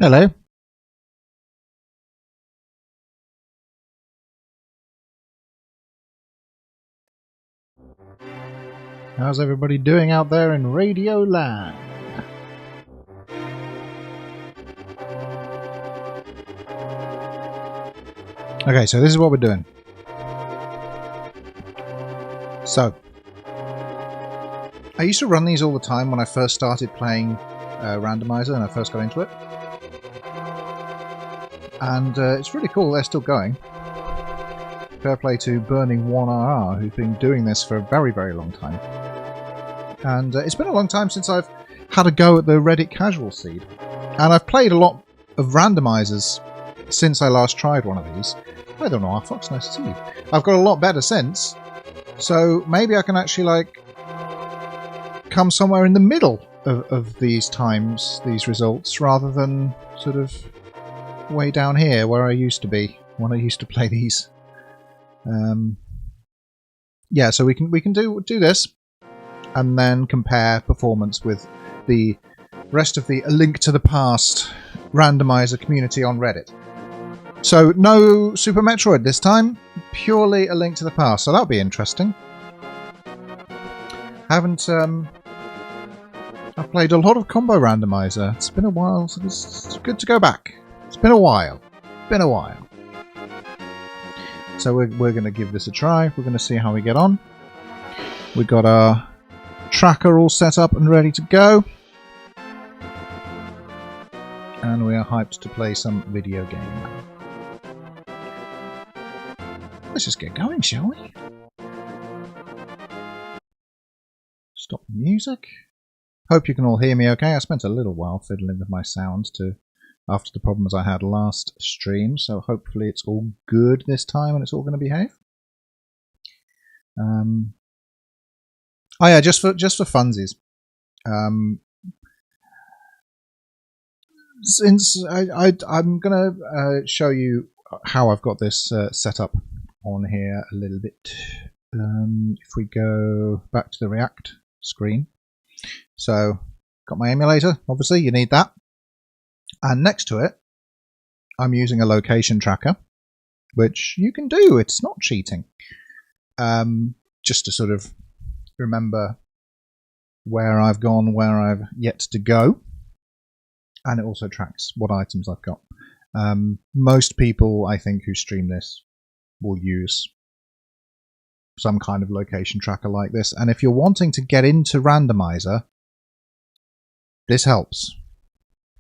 Hello. How's everybody doing out there in Radio Land? Okay, so this is what we're doing. So, I used to run these all the time when I first started playing Randomiser and I first got into it. And it's really cool, they're still going. Fair play to Burning1RR, who's been doing this for a very, very long time. And it's been a long time since I've had a go at the Reddit casual seed. And I've played a lot of randomizers since I last tried one of these. I don't know, R-Fox, nice to see you. I've got a lot better since. So maybe I can actually, like, come somewhere in the middle of these times, these results, rather than sort of way down here where I used to be when I used to play these. Yeah, so we can do this and then compare performance with the rest of the A Link to the Past randomizer community on Reddit. So no Super Metroid this time, purely A Link to the Past, so that'll be interesting. I've played a lot of Combo Randomizer. It's been a while, so it's good to go back. It's been a while. Been a while. So we're going to give this a try. We're going to see how we get on. We've got our tracker all set up and ready to go. And we are hyped to play some video game. Let's just get going, shall we? Stop the music. Hope you can all hear me okay. I spent a little while fiddling with my sound after the problems I had last stream, so hopefully it's all good this time and it's all going to behave. Oh yeah, just for funsies. Since I'm going to show you how I've got this set up on here a little bit. If we go back to the React screen. So, got my emulator, obviously, you need that. And next to it, I'm using a location tracker, which you can do, it's not cheating. Just to sort of remember where I've gone, where I've yet to go. And it also tracks what items I've got. Most people, I think, who stream this will use some kind of location tracker like this. And if you're wanting to get into Randomizer, this helps.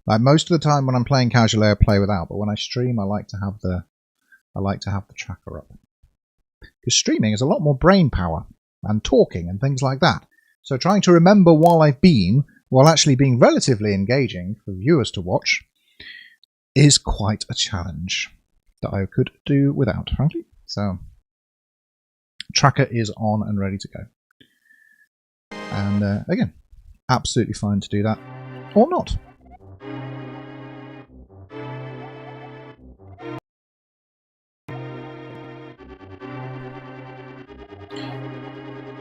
Like most of the time when I'm playing casually, I play without, but when I stream, I like to have the tracker up. Because streaming is a lot more brain power and talking and things like that. So trying to remember while actually being relatively engaging for viewers to watch, is quite a challenge that I could do without, frankly. So, tracker is on and ready to go. And again, absolutely fine to do that, or not.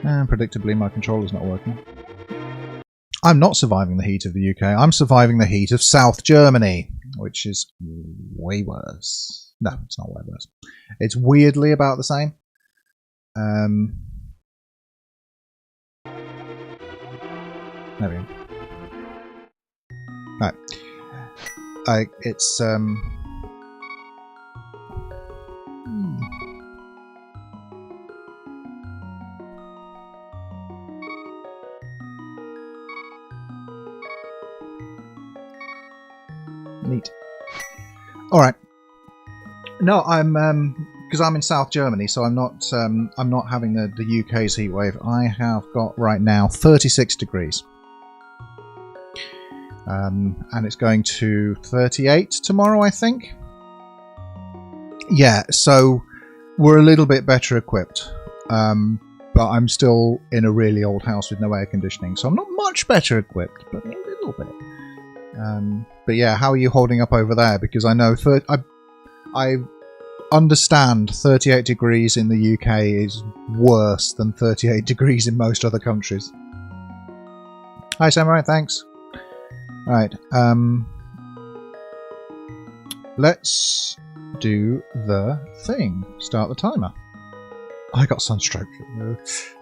And predictably, my controller's not working. I'm not surviving the heat of the UK. I'm surviving the heat of South Germany, which is way worse. No, it's not way worse. It's weirdly about the same. There we go. Right. It's neat. All right. No, I'm because I'm in South Germany, so I'm not having the UK's heat wave. I have got right now 36 degrees. And it's going to 38 tomorrow, I think. Yeah, so we're a little bit better equipped. But I'm still in a really old house with no air conditioning, so I'm not much better equipped, but a little bit. But yeah, how are you holding up over there? Because I know I understand 38 degrees in the UK is worse than 38 degrees in most other countries. Hi Samurai, thanks. Right, let's do the thing. Start the timer. I got sunstroke.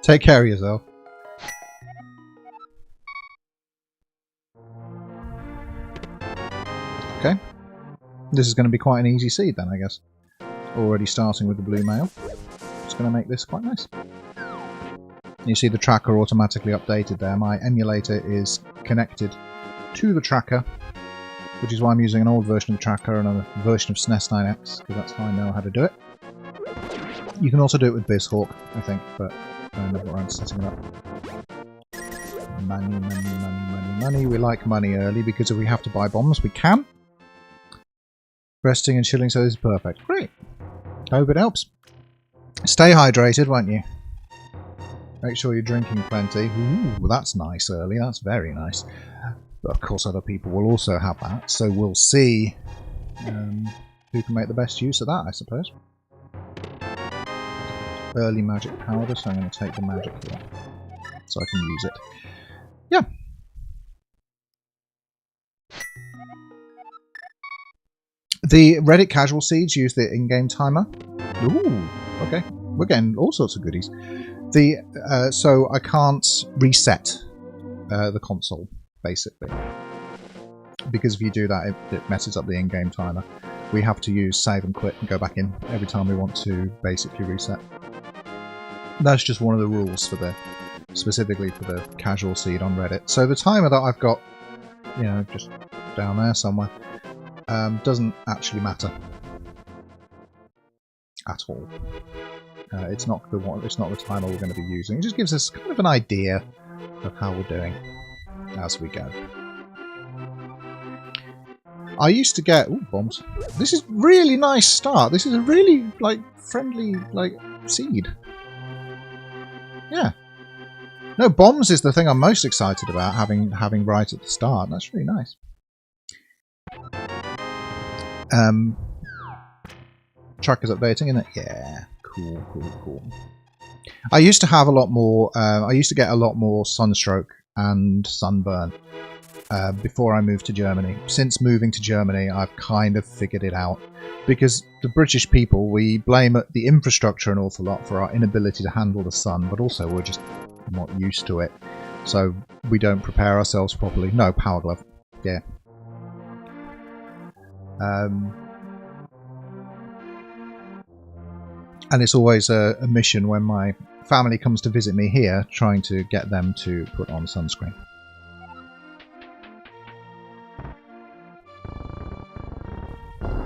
Take care of yourself. Okay. This is going to be quite an easy seed then, I guess. Already starting with the blue mail. It's going to make this quite nice. You see the tracker automatically updated there. My emulator is connected to the tracker, which is why I'm using an old version of the tracker and a version of SNES 9X, because that's how I know how to do it. You can also do it with BizHawk, I think, but I never got around to setting it up. Money, money, money, money, money. We like money early because if we have to buy bombs, we can. Resting and chilling, so this is perfect. Great. Hope it helps. Stay hydrated, won't you? Make sure you're drinking plenty. Ooh, that's nice early. That's very nice. But of course other people will also have that, so we'll see who can make the best use of that, I suppose. Early magic powder, so I'm going to take the magic here, so I can use it. Yeah. The Reddit casual seeds use the in-game timer. Ooh, okay. We're getting all sorts of goodies. So I can't reset the console, basically. Because if you do that, it messes up the in-game timer. We have to use save and quit and go back in every time we want to basically reset. That's just one of the rules for specifically for the casual seed on Reddit. So the timer that I've got, you know, just down there somewhere, doesn't actually matter at all. It's not the one. It's not the timer we're going to be using. It just gives us kind of an idea of how we're doing as we go. I used to get bombs. This is really nice start. This is a really friendly seed. Yeah. No, bombs is the thing I'm most excited about having right at the start. That's really nice. Tracker's updating, isn't it? Yeah. Cool, cool, cool. I used to have a lot more. I used to get a lot more sunstroke and sunburn before I moved to Germany. Since moving to Germany, I've kind of figured it out. Because the British people, we blame the infrastructure an awful lot for our inability to handle the sun, but also we're just not used to it. So we don't prepare ourselves properly. No, power glove. Yeah. And it's always a mission when my family comes to visit me here, trying to get them to put on sunscreen.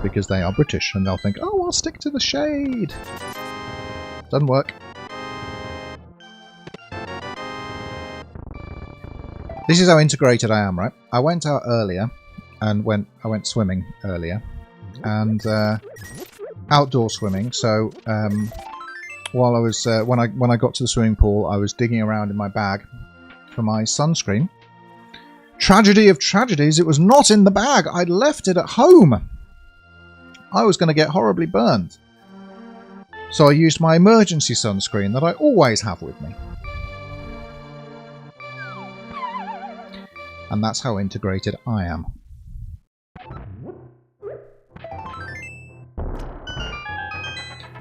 Because they are British and they'll think, oh, I'll stick to the shade. Doesn't work. This is how integrated I am, right? I went out earlier and I went swimming earlier and outdoor swimming. So while I was when I got to the swimming pool, I was digging around in my bag for my sunscreen. Tragedy of tragedies, it was not in the bag. I'd left it at home. I was going to get horribly burned. So I used my emergency sunscreen that I always have with me. And that's how integrated I am.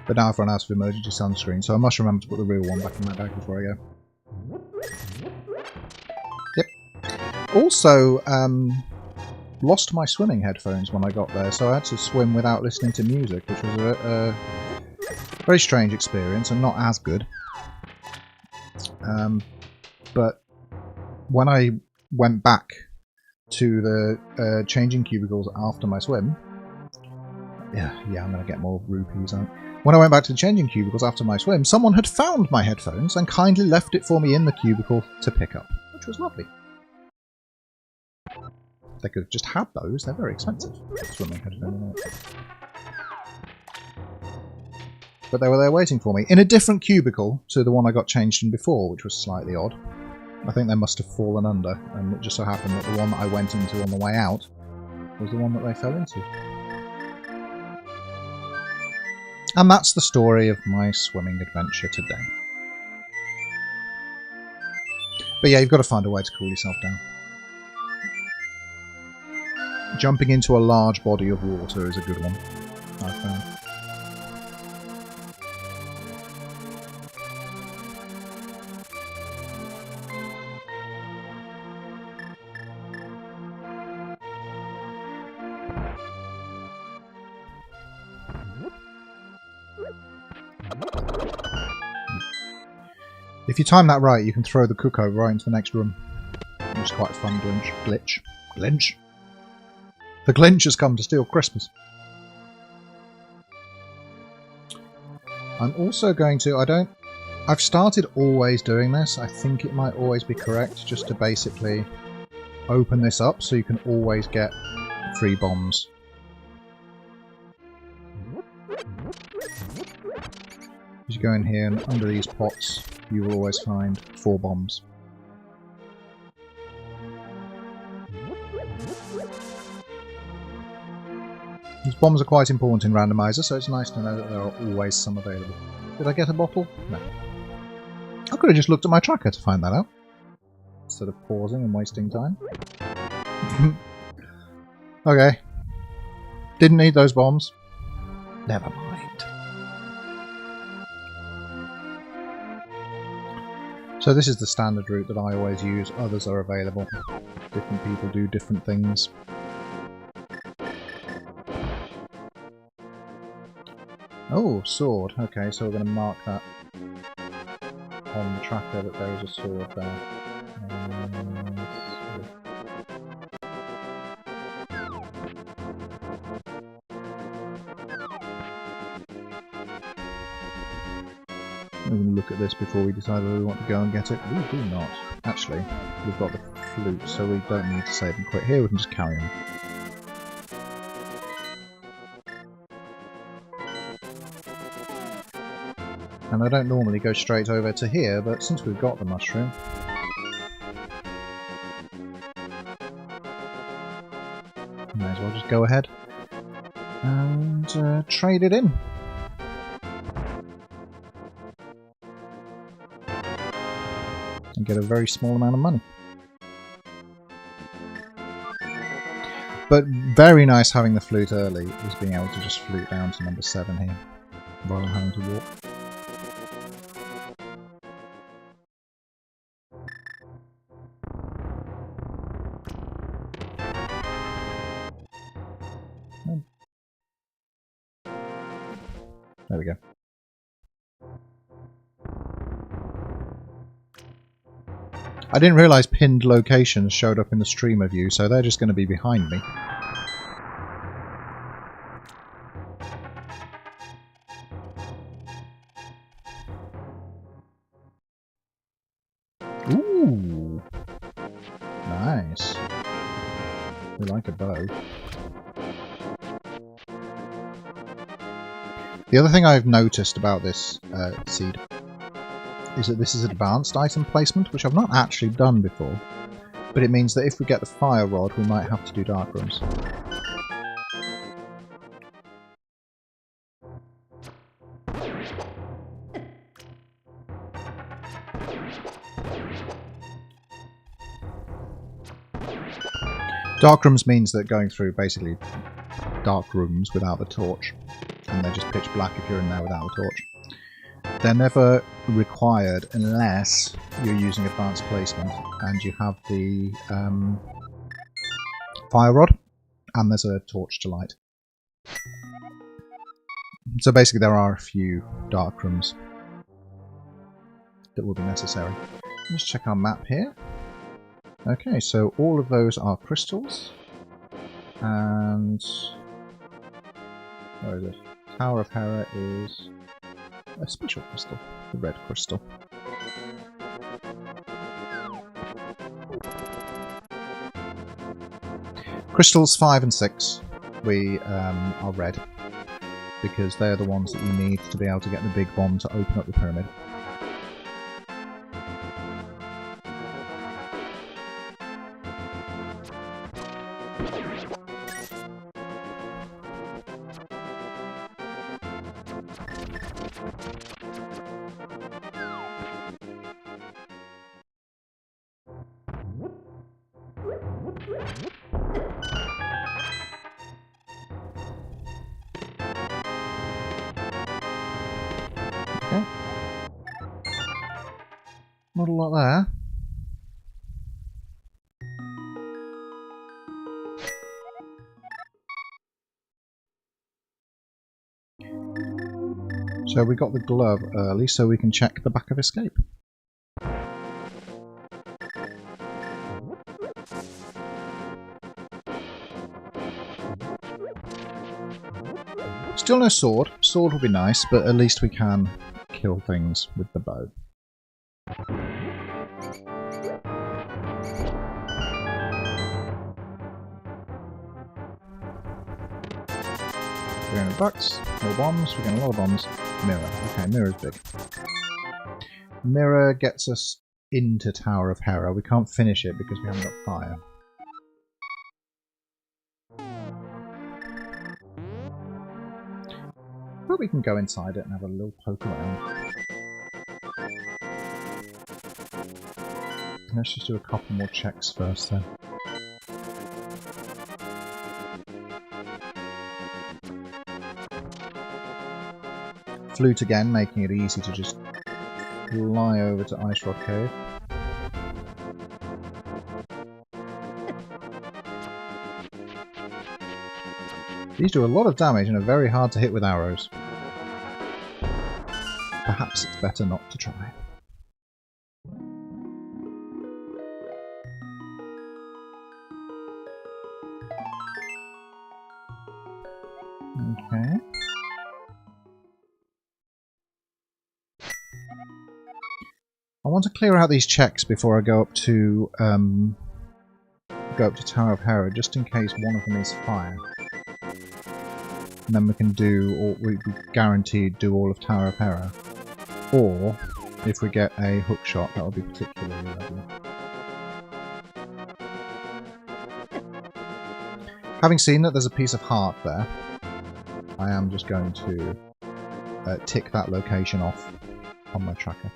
But now I've run out of emergency sunscreen, so I must remember to put the real one back in my bag before I go. Yep. Also, lost my swimming headphones when I got there, so I had to swim without listening to music, which was a very strange experience and not as good. But when I went back to the changing cubicles after my swim, yeah, I'm going to get more rupees on. When I went back to the changing cubicles after my swim, someone had found my headphones and kindly left it for me in the cubicle to pick up, which was lovely. They could have just had those, they're very expensive. Swimming headphones. But they were there waiting for me, in a different cubicle to the one I got changed in before, which was slightly odd. I think they must have fallen under, and it just so happened that the one that I went into on the way out was the one that they fell into. And that's the story of my swimming adventure today. But yeah, you've got to find a way to cool yourself down. Jumping into a large body of water is a good one, I've found. If you time that right, you can throw the cuckoo right into the next room. It's quite a fun glitch. Glitch? The Glinch has come to steal Christmas. I'm also going to... I've started always doing this. I think it might always be correct just to basically open this up so you can always get 3 bombs. As you go in here and under these pots, you will always find 4 bombs. These bombs are quite important in Randomiser, so it's nice to know that there are always some available. Did I get a bottle? No. I could have just looked at my tracker to find that out, instead of pausing and wasting time. Okay. Didn't need those bombs. Never mind. So this is the standard route that I always use. Others are available. Different people do different things. Oh, sword. Okay, so we're going to mark that on the tracker that there is a sword there. We're going to look at this before we decide whether we want to go and get it. We do not. Actually, we've got the flute, so we don't need to save and quit here. We can just carry on. And I don't normally go straight over to here, but since we've got the mushroom... May as well just go ahead and trade it in. And get a very small amount of money. But very nice having the flute early is being able to just flute down to number 7 here, rather than having to walk. There we go. I didn't realise pinned locations showed up in the streamer view, so they're just going to be behind me. Ooh! Nice. We like a bow. The other thing I've noticed about this seed is that this is advanced item placement, which I've not actually done before, but it means that if we get the fire rod, we might have to do dark rooms. Dark rooms means that going through basically dark rooms without the torch, and they're just pitch black if you're in there without a torch. They're never required unless you're using advanced placement and you have the fire rod and there's a torch to light. So basically there are a few dark rooms that will be necessary. Let's check our map here. Okay, so all of those are crystals. And where is it? Tower of Hera is a special crystal, the red crystal. Crystals 5 and 6 we are red, because they're the ones that you need to be able to get the big bomb to open up the pyramid. Not a lot there. So we got the glove early so we can check the back of escape. Still no sword. Sword would be nice, but at least we can kill things with the bow. 300 bucks, more bombs, we're getting a lot of bombs. Mirror, okay, mirror's big. Mirror gets us into Tower of Hera. We can't finish it because we haven't got fire. But we can go inside it and have a little poke around. Let's just do a couple more checks first then. Flute again, making it easy to just fly over to Ice Rock Cave. These do a lot of damage and are very hard to hit with arrows. Perhaps it's better not to try. Okay. I want to clear out these checks before I go up to Tower of Hera, just in case one of them is fire. And then we can do, or we guaranteed do all of Tower of Hera. Or, if we get a hook shot, that will be particularly lovely. Having seen that there's a piece of heart there, I am just going to tick that location off on my tracker.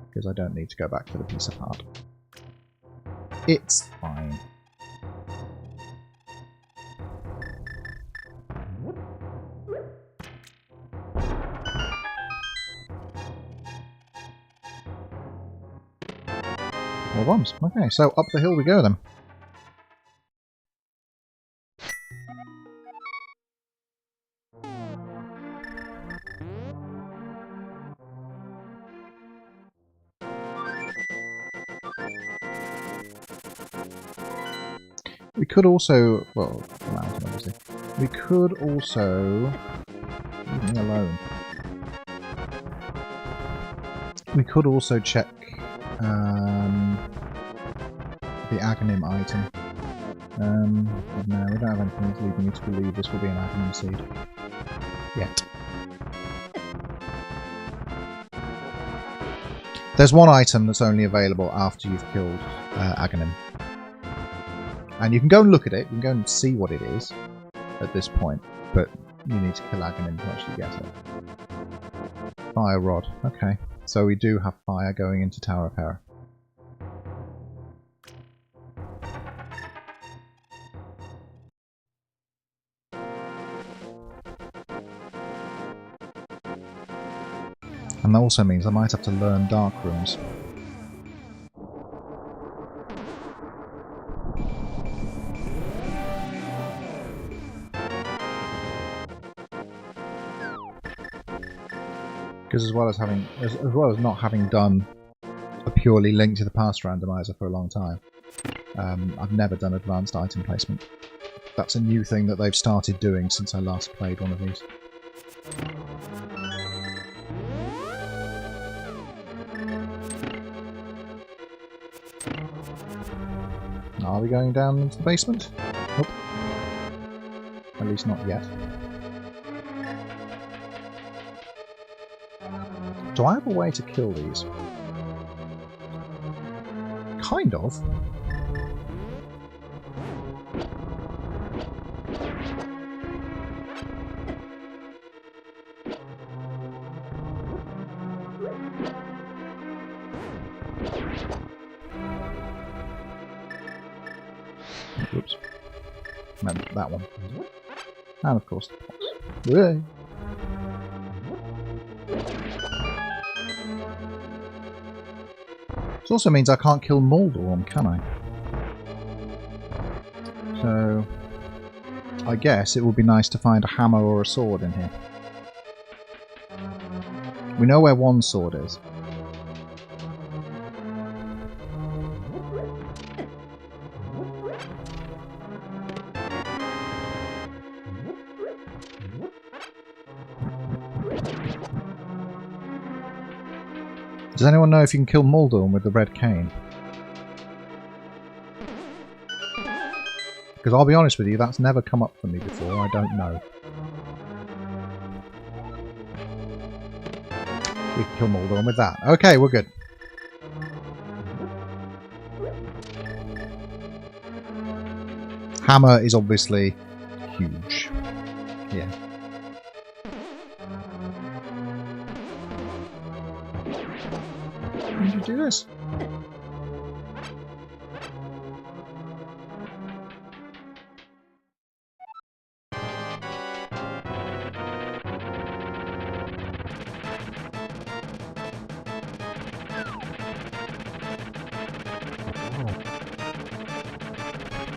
Because I don't need to go back for the piece of heart. It's fine. More bombs. Okay, so up the hill we go then. We could also, well, the mountain obviously. We could also, leave me alone. We could also check the Aghanim item. No, we don't have anything that's leading me to believe this will be an Aghanim seed. Yet. There's one item that's only available after you've killed Aghanim. And you can go and look at it, you can go and see what it is at this point, but you need to kill Aghanim to actually get it. Fire rod, okay. So we do have fire going into Tower of Hera. And that also means I might have to learn dark rooms. Because as well as not having done a purely Link to the Past randomizer for a long time, I've never done advanced item placement. That's a new thing that they've started doing since I last played one of these. Are we going down into the basement? Nope. At least not yet. Do I have a way to kill these? Kind of. Oops. Remember that one. And of course the pots. Yay. This also means I can't kill Moldorm, can I? So I guess it would be nice to find a hammer or a sword in here. We know where one sword is. Does anyone know if you can kill Moldorm with the red cane? Because I'll be honest with you, that's never come up for me before. I don't know. We can kill Moldorm with that. Okay, we're good. Hammer is obviously huge. Yeah. How did you do this?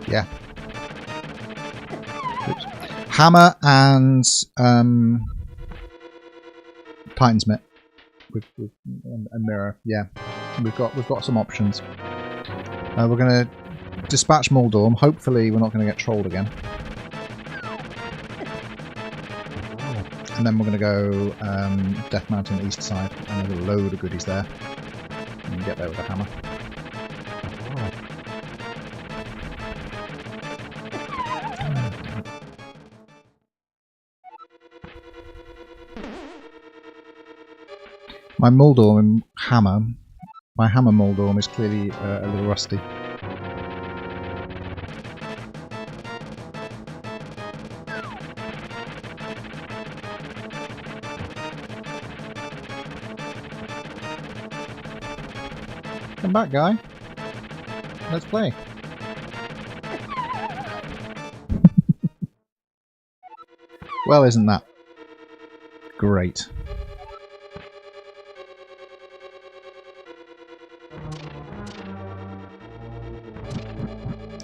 Yeah. Oops. Hammer and Titan's Mitt with a mirror. Yeah, we've got some options. We're going to dispatch Moldorm. Hopefully, we're not going to get trolled again. And then we're going to go Death Mountain east side, and there's a load of goodies there. And get there with a hammer. My Moldorm hammer, my hammer Moldorm is clearly a little rusty. Come back, guy. Let's play. Well, isn't that great?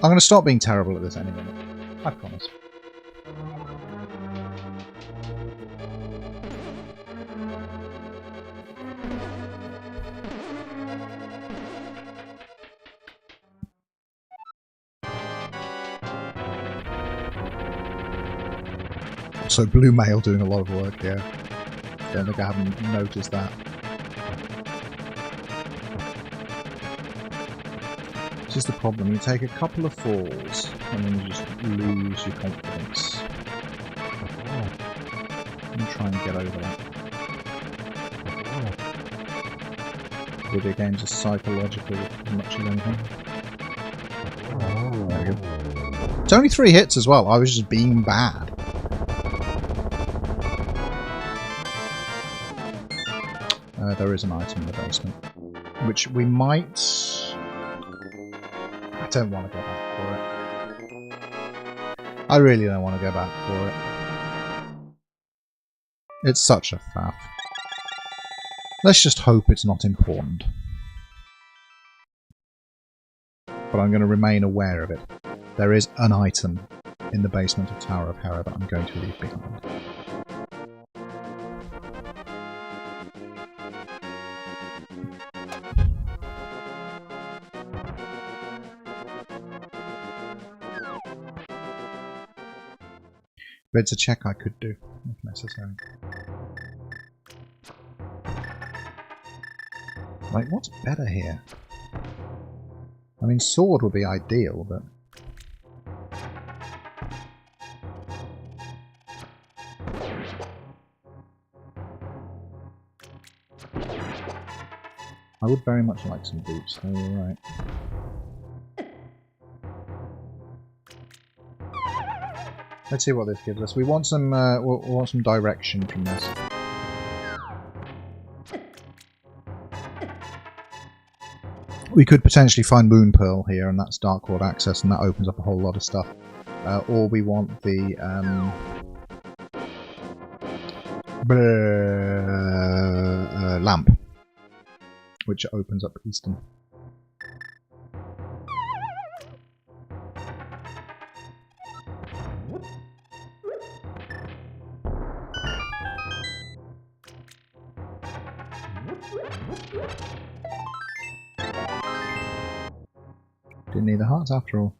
I'm going to stop being terrible at this any minute. I promise. So Blue Mail doing a lot of work here. Don't think I haven't noticed that. This is the problem, you take a couple of falls and then you just lose your confidence. And try and get over that. Video games are psychological as much as anything. There we go. It's only 3 hits as well, I was just being bad. There is an item in the basement, which we might... I don't want to go back for it. I really don't want to go back for it. It's such a faff. Let's just hope it's not important. But I'm going to remain aware of it. There is an item in the basement of Tower of Hera that I'm going to leave behind. But it's a check I could do, if necessary. Like, what's better here? I mean, sword would be ideal, but... I would very much like some boots, though, you're right. Let's see what this gives us. We want some, we want some direction from this. We could potentially find Moon Pearl here, and that's Dark World access, and that opens up a whole lot of stuff. Or we want the lamp, which opens up Eastern. Didn't need the hearts after all.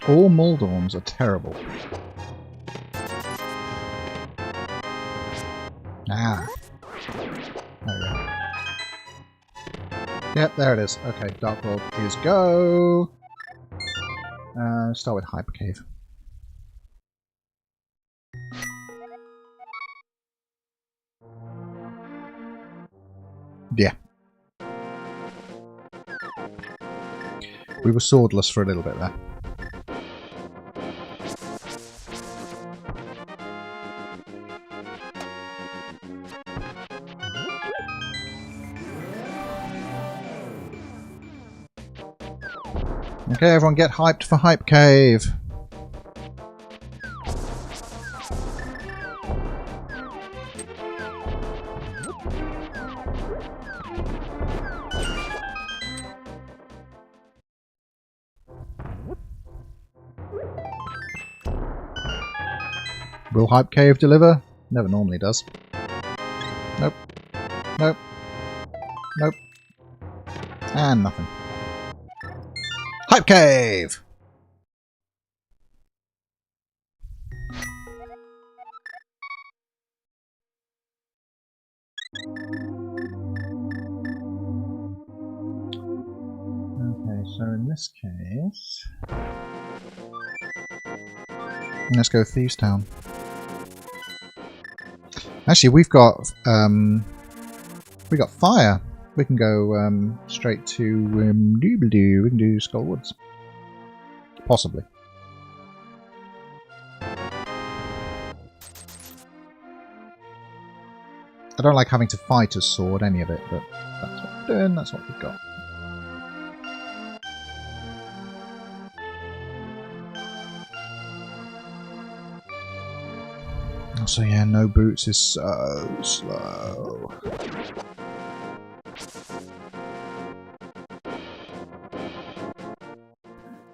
All Moldorms are terrible. Ah. There we go. Yep, there it is. Okay, Dark World is go. Start with Hyper Cave. Yeah. We were swordless for a little bit there. Okay, everyone get hyped for Hype Cave. Will Hype Cave deliver? Never normally does. Nope. Nope. Nope. And nothing. Hype Cave! Okay, so in this case... let's go Thieves Town. Actually, we got fire. We can go straight to doobly-doo. We can do Skull Woods. Possibly. I don't like having to fight a sword, any of it, but that's what we're doing, that's what we've got. So yeah, no boots is so slow.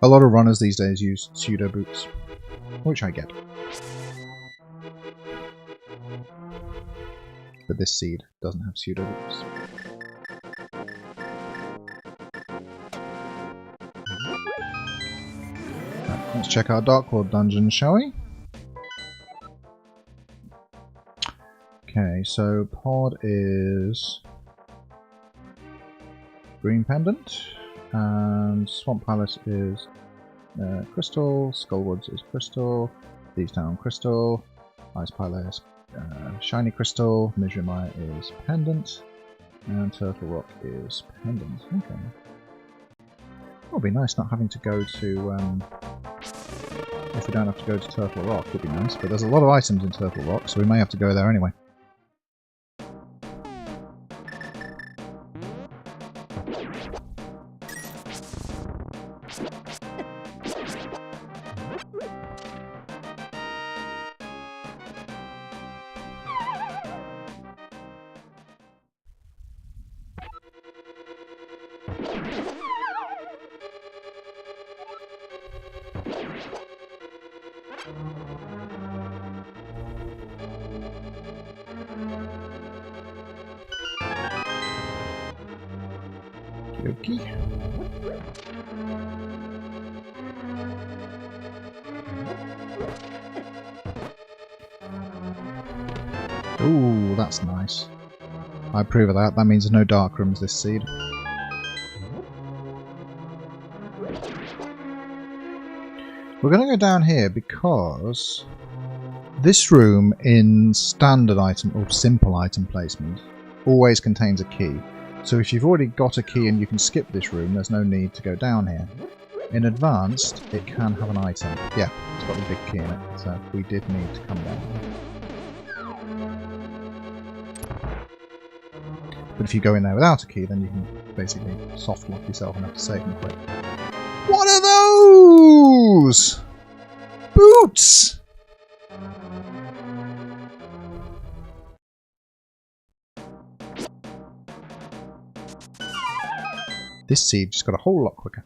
A lot of runners these days use pseudo boots, which I get. But this seed doesn't have pseudo boots. Right, let's check our Dark World dungeon, shall we? Okay, so pod is Green Pendant, and Swamp Palace is Crystal, Skullwoods is Crystal, Thieves Town Crystal, Ice Palace Shiny Crystal, Mizramaya is Pendant, and Turtle Rock is Pendant. Okay. It'll be nice not having to go to, if we don't have to go to Turtle Rock, would be nice, but there's a lot of items in Turtle Rock, so we may have to go there anyway. Okay. Ooh, that's nice. I approve of that. That means there's no dark rooms this seed. We're going to go down here because this room in standard item or simple item placement always contains a key. So if you've already got a key and you can skip this room, there's no need to go down here. In advanced, it can have an item. Yeah, it's got a big key in it, so we did need to come down. But if you go in there without a key, then you can basically soft lock yourself and have to save and quit. What are shoes! Boots! This seed just got a whole lot quicker.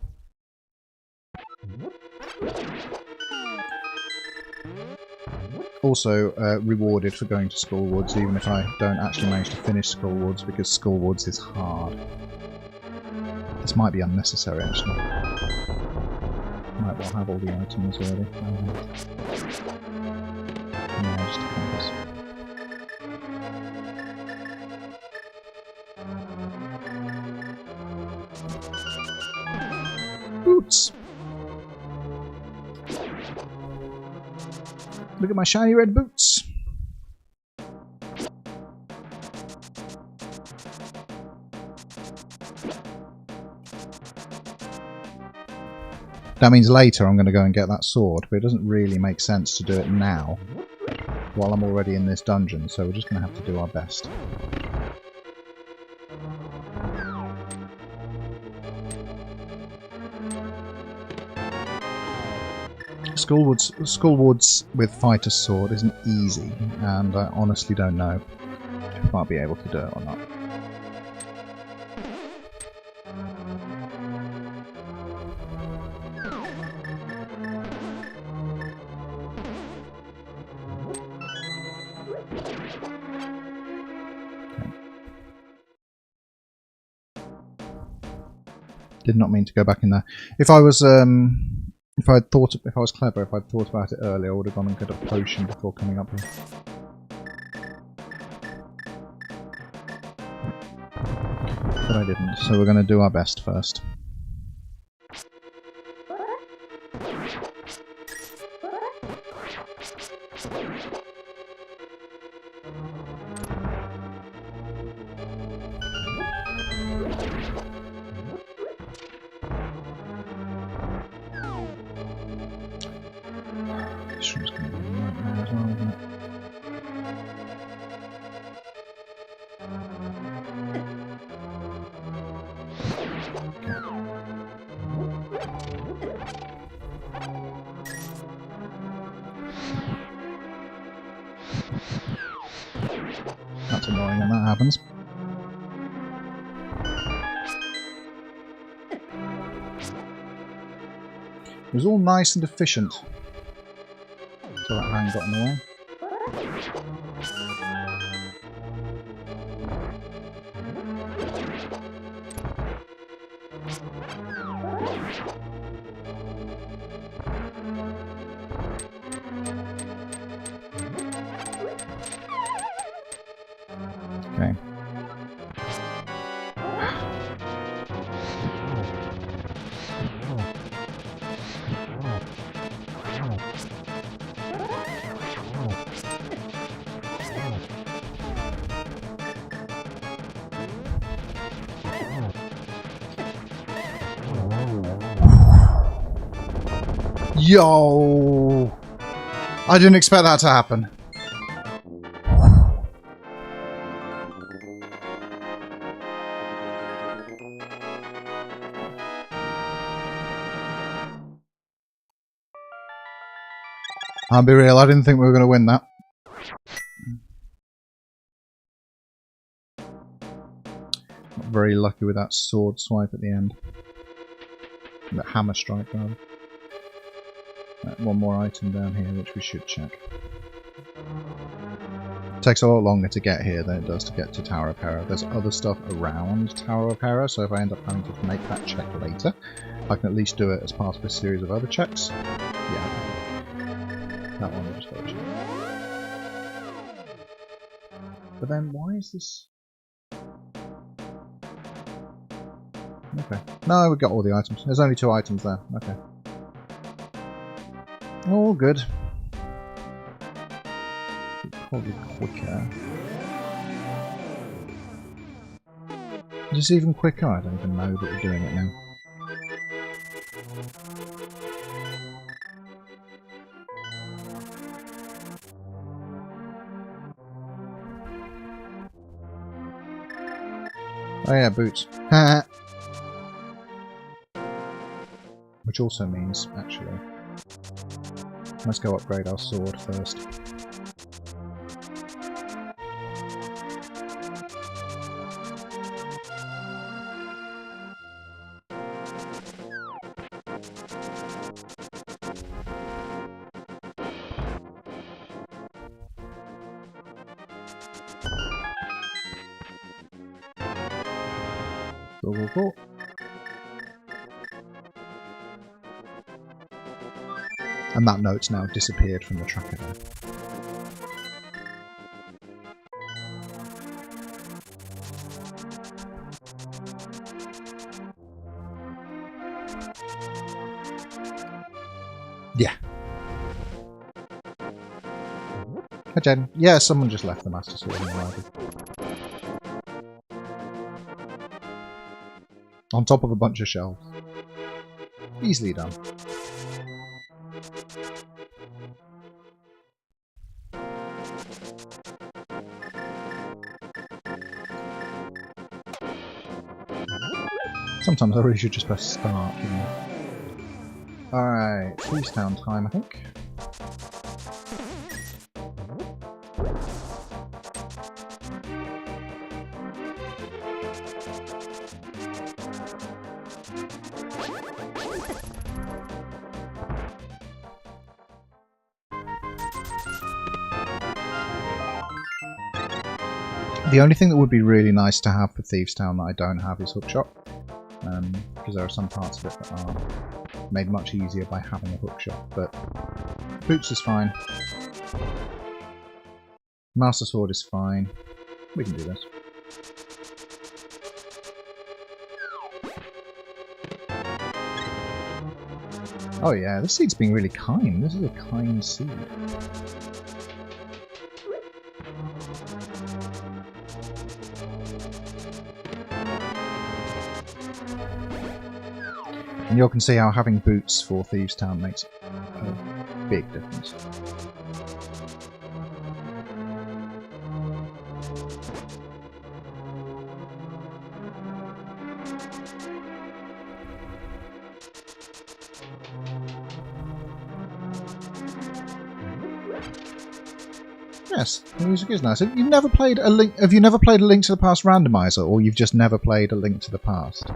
Also rewarded for going to School Woods, even if I don't actually manage to finish School Woods, because School Woods is hard. This might be unnecessary, actually. Might well have all the items already. No, just a compass. Boots! Look at my shiny red boots! That means later I'm going to go and get that sword, but it doesn't really make sense to do it now while I'm already in this dungeon, so we're just going to have to do our best. School Woods with Fighter's Sword isn't easy, and I honestly don't know if I'll be able to do it or not. Did not mean to go back in there. If I was if I was clever, if I'd thought about it earlier, I would have gone and got a potion before coming up here. But I didn't, so we're going to do our best first. This room's going to be a nightmare as well, isn't it? That's annoying when that happens. It was all nice and efficient. So that hand got in the way. Okay. Yo! I didn't expect that to happen. I'll be real, I didn't think we were going to win that. Not very lucky with that sword swipe at the end. That hammer strike, rather. One more item down here, which we should check. It takes a lot longer to get here than it does to get to Tower of Hera. There's other stuff around Tower of Hera, so if I end up having to make that check later, I can at least do it as part of a series of other checks. Yeah. That one we just got to check. But then, why is this... Okay. No, we got all the items. There's only 2 items there. Okay. All good. Probably quicker. Is this even quicker? I don't even know that we're doing it now. Oh yeah, boots. Which also means, actually, Let's go upgrade our sword first. Go. And that note's now disappeared from the tracker there. Yeah. Hi Jen. Yeah, someone just left the Master Sword in the library. On top of a bunch of shelves. Easily done. Sometimes I really should just press start, you know. Alright, Freezetown time, I think. The only thing that would be really nice to have for Thievestown that I don't have is Hookshot, because there are some parts of it that are made much easier by having a hookshot, but Boots is fine. Master Sword is fine. We can do this. Oh yeah, this seed's being really kind. This is a kind seed. And you can see how having Boots for Thievestown makes a big difference. Yes, the music is nice. Have you never played a Link to the Past Randomiser, or you've just never played A Link to the Past?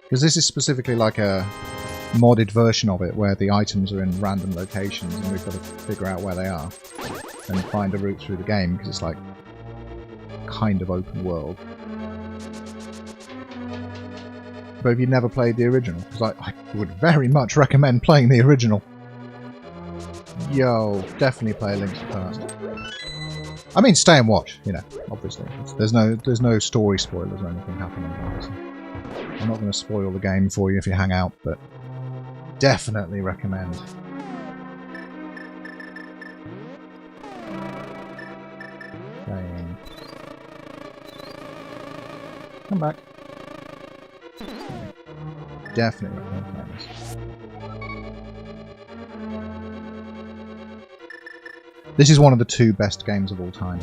Because this is specifically like a modded version of it, where the items are in random locations and we've got to figure out where they are and find a route through the game, because it's like kind of open world. But have you never played the original? Because I would very much recommend playing the original. Yo, definitely play A Link to the Past. I mean, stay and watch, you know, obviously. There's no story spoilers or anything happening here, so I'm not going to spoil the game for you if you hang out, but definitely recommend. Come back. Definitely recommend playing this. This is one of the 2 best games of all time.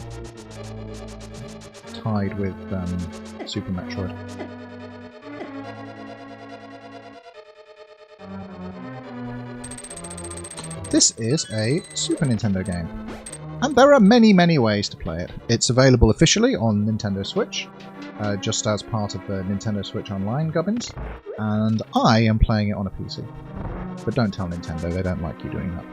Tied with Super Metroid. This is a Super Nintendo game. And there are many, many ways to play it. It's available officially on Nintendo Switch, just as part of the Nintendo Switch Online gubbins, and I am playing it on a PC. But don't tell Nintendo, they don't like you doing that.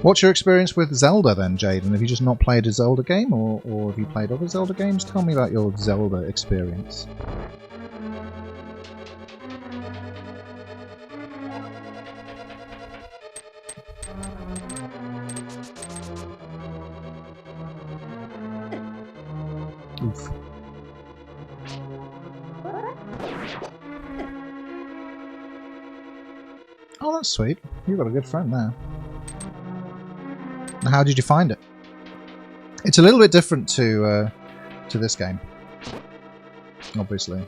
What's your experience with Zelda then, Jaden? Have you just not played a Zelda game, or have you played other Zelda games? Tell me about your Zelda experience. Oof. Oh, that's sweet. You've got a good friend there. How did you find it? It's a little bit different to this game, obviously,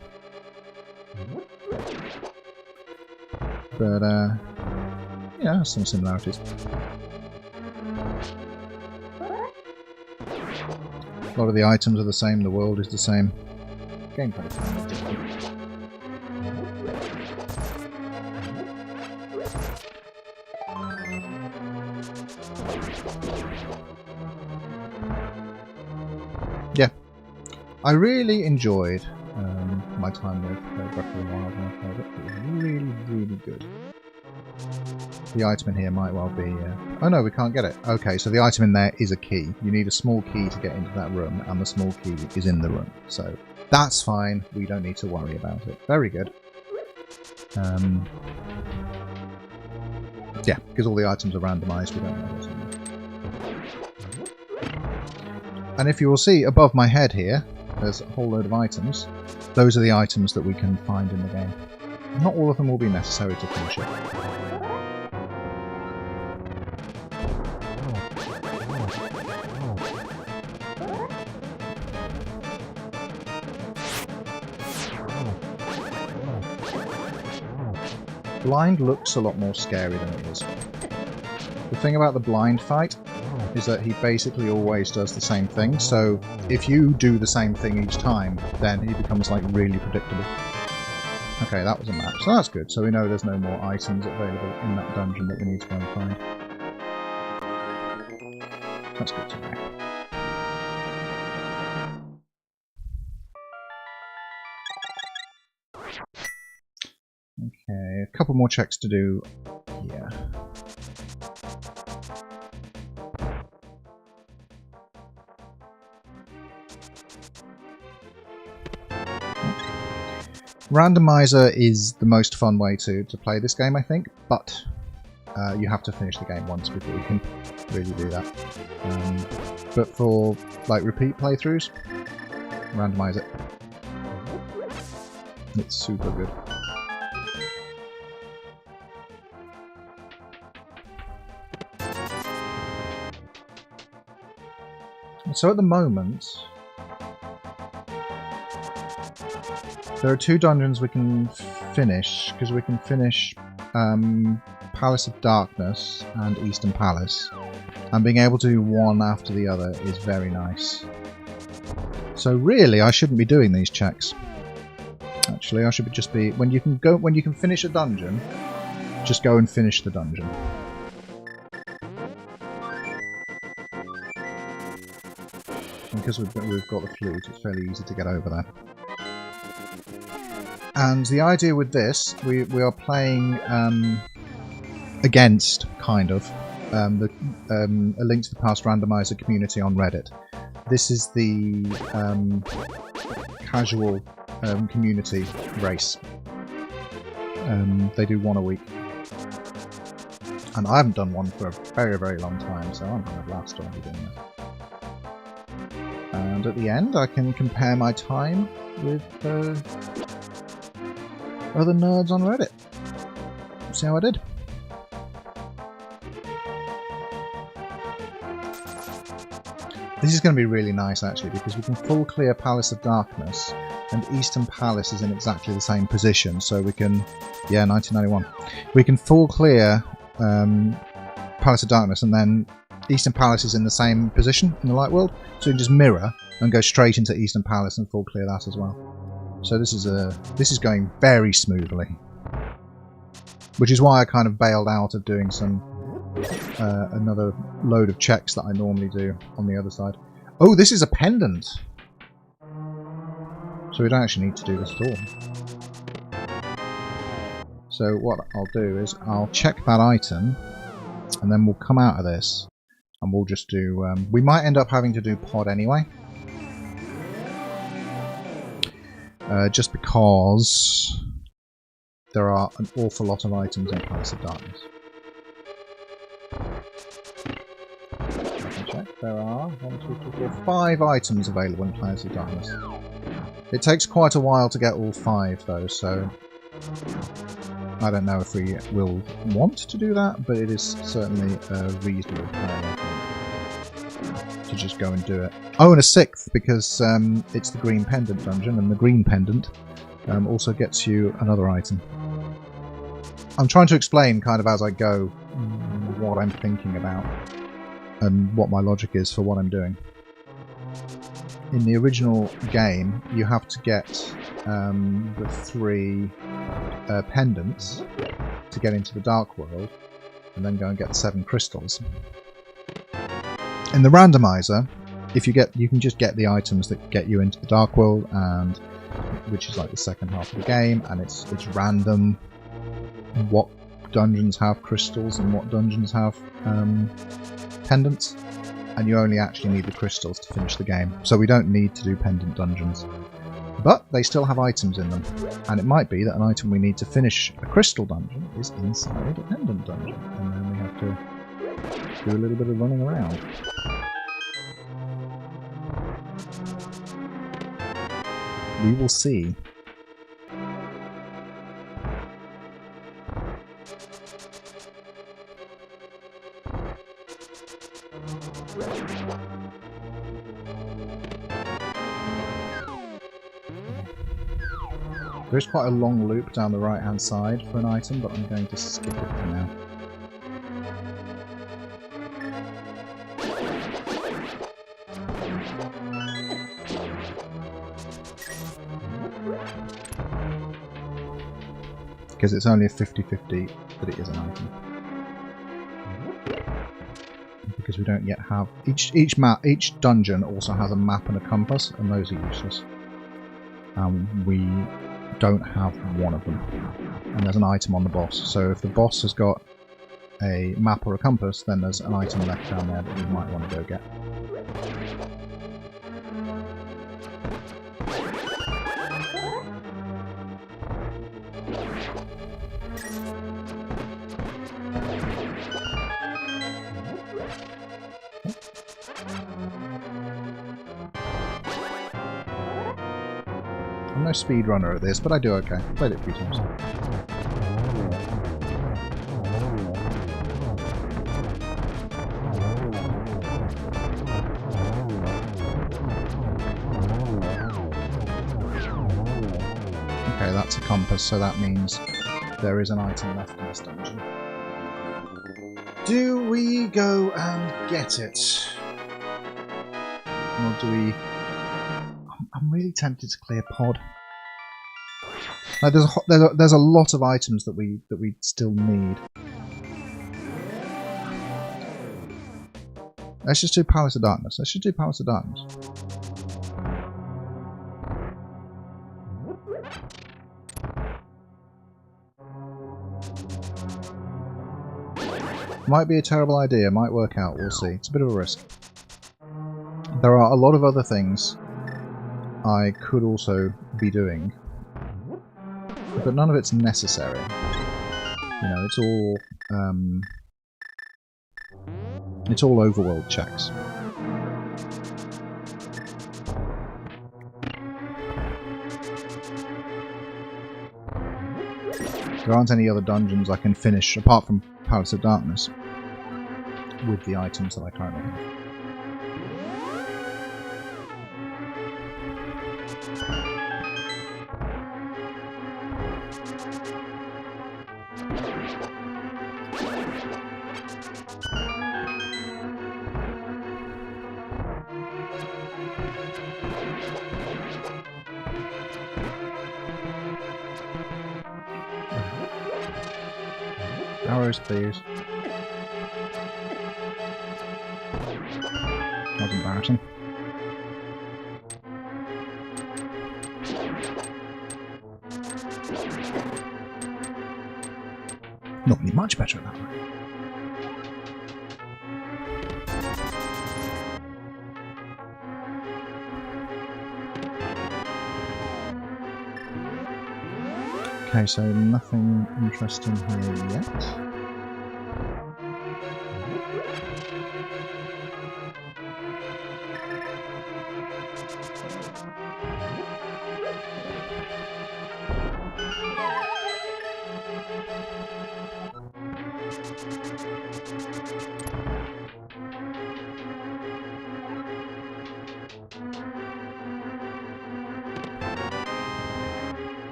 but yeah, some similarities. A lot of the items are the same, the world is the same. Gameplay is kind of different. Yeah, I really enjoyed my time with Breath of the Wild when I played it. It was really, really good. The item in here might well be... oh no, we can't get it. Okay, so the item in there is a key. You need a small key to get into that room, and the small key is in the room. So that's fine. We don't need to worry about it. Very good. Yeah, because all the items are randomised, we don't know what's in there. And if you will see above my head here, there's a whole load of items. Those are the items that we can find in the game. Not all of them will be necessary to finish it. Blind looks a lot more scary than it is. The thing about the blind fight is that he basically always does the same thing, so if you do the same thing each time, then he becomes like really predictable. Okay, that was a map, so that's good. So we know there's no more items available in that dungeon that we need to go and find. That's good to know. Okay, a couple more checks to do here. Randomiser is the most fun way to play this game, I think, but you have to finish the game once before you can really do that. But for like repeat playthroughs, randomize it. It's super good. So at the moment, there are 2 dungeons we can finish, because we can finish Palace of Darkness and Eastern Palace, and being able to do one after the other is very nice. So really, I shouldn't be doing these checks. Actually, I should just be when you can finish a dungeon, just go and finish the dungeon. And because we've got the flute, it's fairly easy to get over there. And the idea with this, we are playing against, kind of, a Link to the Past Randomiser community on Reddit. This is the casual community race. They do one a week. And I haven't done one for a very, very long time, so I'm having a blast doing this. And at the end, I can compare my time with other nerds on Reddit. See how I did. This is going to be really nice, actually, because we can full clear Palace of Darkness, and Eastern Palace is in exactly the same position, so we can... Yeah, 1991. We can full clear Palace of Darkness, and then Eastern Palace is in the same position in the light world, so we can just mirror and go straight into Eastern Palace and full clear that as well. So this is going very smoothly, which is why I kind of bailed out of doing some another load of checks that I normally do on the other side. Oh, this is a pendant, so we don't actually need to do this at all. So what I'll do is I'll check that item, and then we'll come out of this, and we'll just do. We might end up having to do pod anyway. Just because there are an awful lot of items in Palace of Darkness. I can check. There are 1, 2, 3, 4, 5 items available in Palace of Darkness. It takes quite a while to get all 5 though, so I don't know if we will want to do that, but it is certainly a reasonable plan, I think, to just go and do it. Oh, and a 6th, because it's the green pendant dungeon, and the green pendant also gets you another item. I'm trying to explain kind of as I go what I'm thinking about and what my logic is for what I'm doing. in the original game, you have to get the 3 pendants to get into the Dark World, and then go and get the 7 crystals. In the randomizer, you can just get the items that get you into the Dark World, and which is like the second half of the game, and it's random what dungeons have crystals and what dungeons have pendants, and you only actually need the crystals to finish the game. So we don't need to do pendant dungeons, but they still have items in them, and it might be that an item we need to finish a crystal dungeon is inside a pendant dungeon, and then we have to do a little bit of running around. We will see. There's quite a long loop down the right hand side for an item, but I'm going to skip it for now. Because it's only a 50-50 that it is an item. Because we don't yet have each dungeon also has a map and a compass, and those are useless. We don't have one of them. And there's an item on the boss. So if the boss has got a map or a compass, then there's an item left down there that you might want to go get. I'm no speedrunner at this, but I do okay. Played it a few times. Okay, that's a compass, so that means there is an item left in this dungeon. Do we go and get it? Or do we... I'm really tempted to clear pod. Like there's a lot of items that we still need. Let's just do Palace of Darkness. Let's just do Palace of Darkness. Might be a terrible idea, might work out, we'll see. It's a bit of a risk. There are a lot of other things I could also be doing, but none of it's necessary. You know, it's all overworld checks. There aren't any other dungeons I can finish apart from Palace of Darkness with the items that I currently have. Arrows, please. That was embarrassing. Normally much better at that way. Okay, so nothing interesting here yet.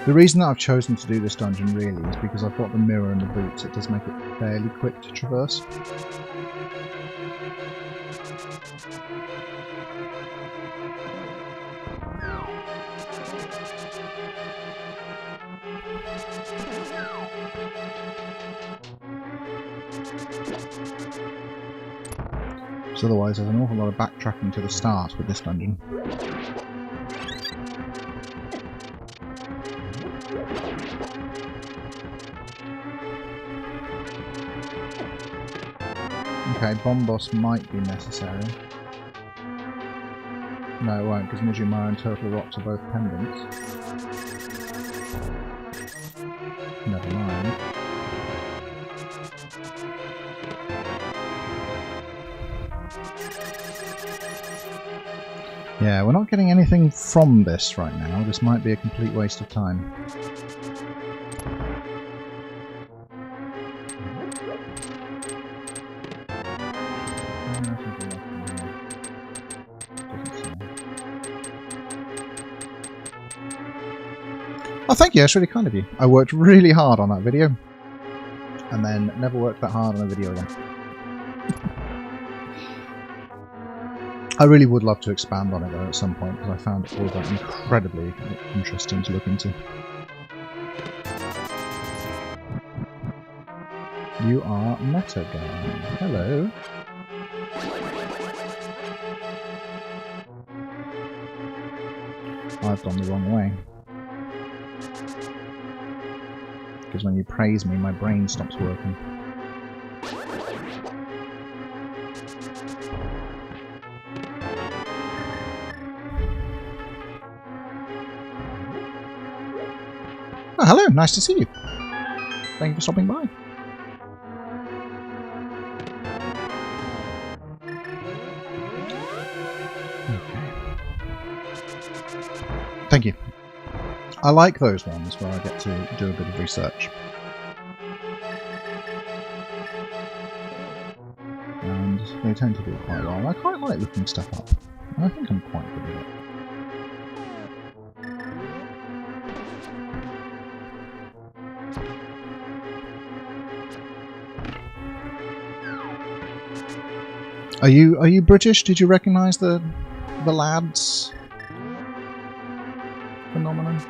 The reason that I've chosen to do this dungeon really is because I've got the mirror and the boots. It does make it fairly quick to traverse. Because otherwise there's an awful lot of backtracking to the start with this dungeon. Okay, bomb boss might be necessary. No, it won't, because Mijumar and Turtle Rocks are both pendants. Never mind. Yeah, we're not getting anything from this right now. This might be a complete waste of time. Oh, thank you, that's really kind of you. I worked really hard on that video, and then never worked that hard on a video again. I really would love to expand on it though at some point, because I found all of that incredibly interesting to look into. You are Meta Guy. Hello. I've gone the wrong way. Because when you praise me, my brain stops working. Oh, hello, nice to see you. Thank you for stopping by. Okay. Thank you. I like those ones where I get to do a bit of research. And they tend to do quite well. I quite like looking stuff up. And I think I'm quite good at it. Are you British? Did you recognise the lads phenomenon?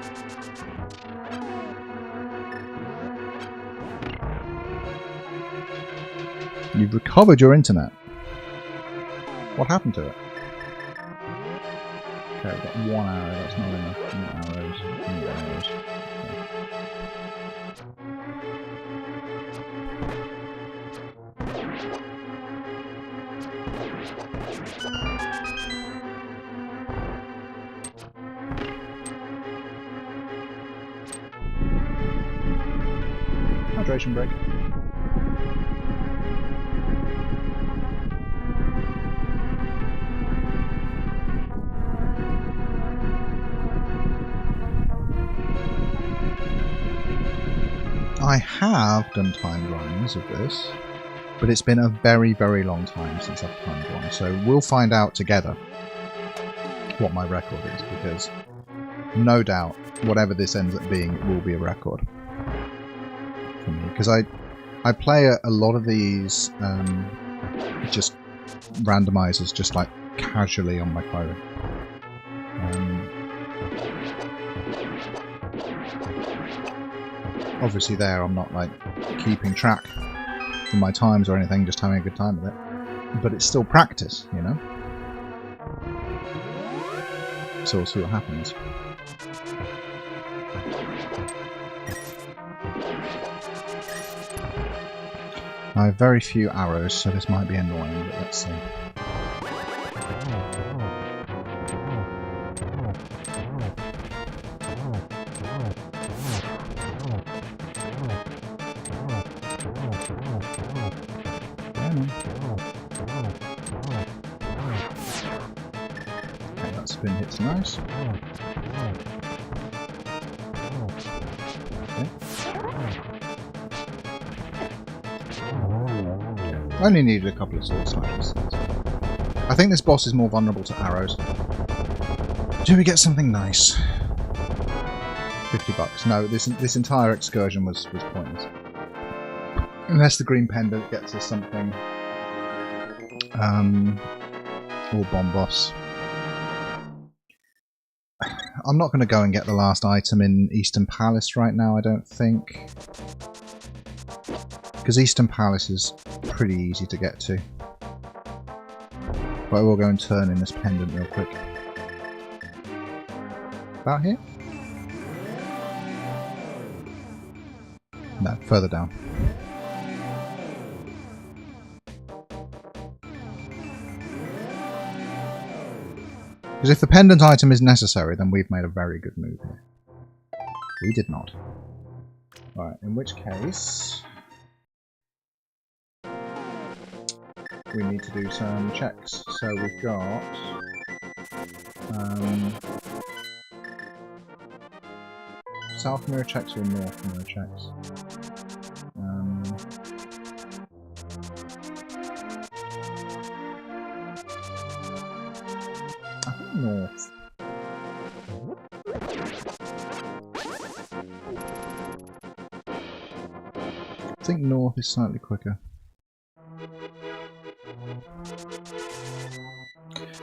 You've recovered your internet. What happened to it? Okay, we've got 1 arrow. That's not enough. More arrows. More arrows. Hydration break. I have done timed runs of this, but it's been a very, very long time since I've timed one, so we'll find out together what my record is, because no doubt, whatever this ends up being, it will be a record for me, because I play a lot of these just randomizers just like casually on my phone. Obviously there I'm not like keeping track of my times or anything, just having a good time with it, but it's still practice, you know, so we'll see what happens. I have very few arrows, so this might be annoying, but let's see. Okay, that spin hit's nice. Okay. I only needed a couple of sword slashes. I think this boss is more vulnerable to arrows. Do we get something nice? $50. No, this entire excursion was pointless. Unless the green pendant gets us something. Or bomb boss. I'm not going to go and get the last item in Eastern Palace right now, I don't think. Because Eastern Palace is pretty easy to get to. But I will go and turn in this pendant real quick. About here? No, further down. Because if the pendant item is necessary, then we've made a very good move here. We did not. Right, in which case... we need to do some checks. So we've got... south mirror checks or north mirror checks? I think north. I think north is slightly quicker.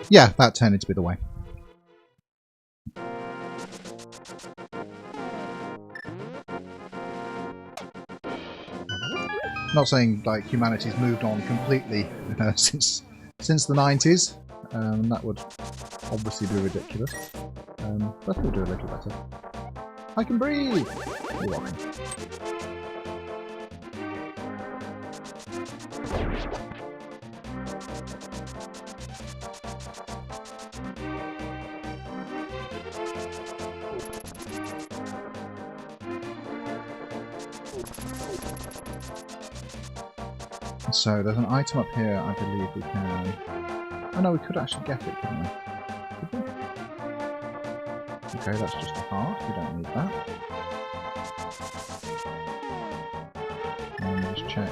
Yeah, that tended to be the way. Not saying like humanity's moved on completely since the 90s. That would obviously be ridiculous. But we'll do a little better. I can breathe! You're welcome. So there's an item up here I believe we can... Oh no, we could actually get it, couldn't we? Could we? Okay, that's just a heart, we don't need that. And just check.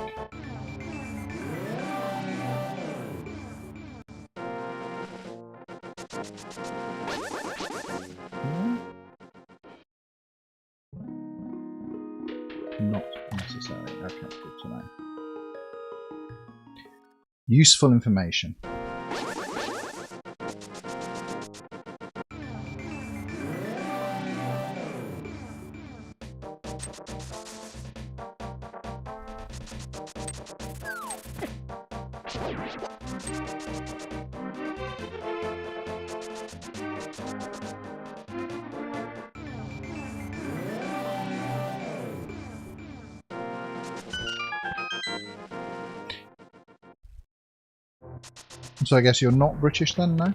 Not necessary, okay, good to know. Useful information. So I guess you're not British then, no?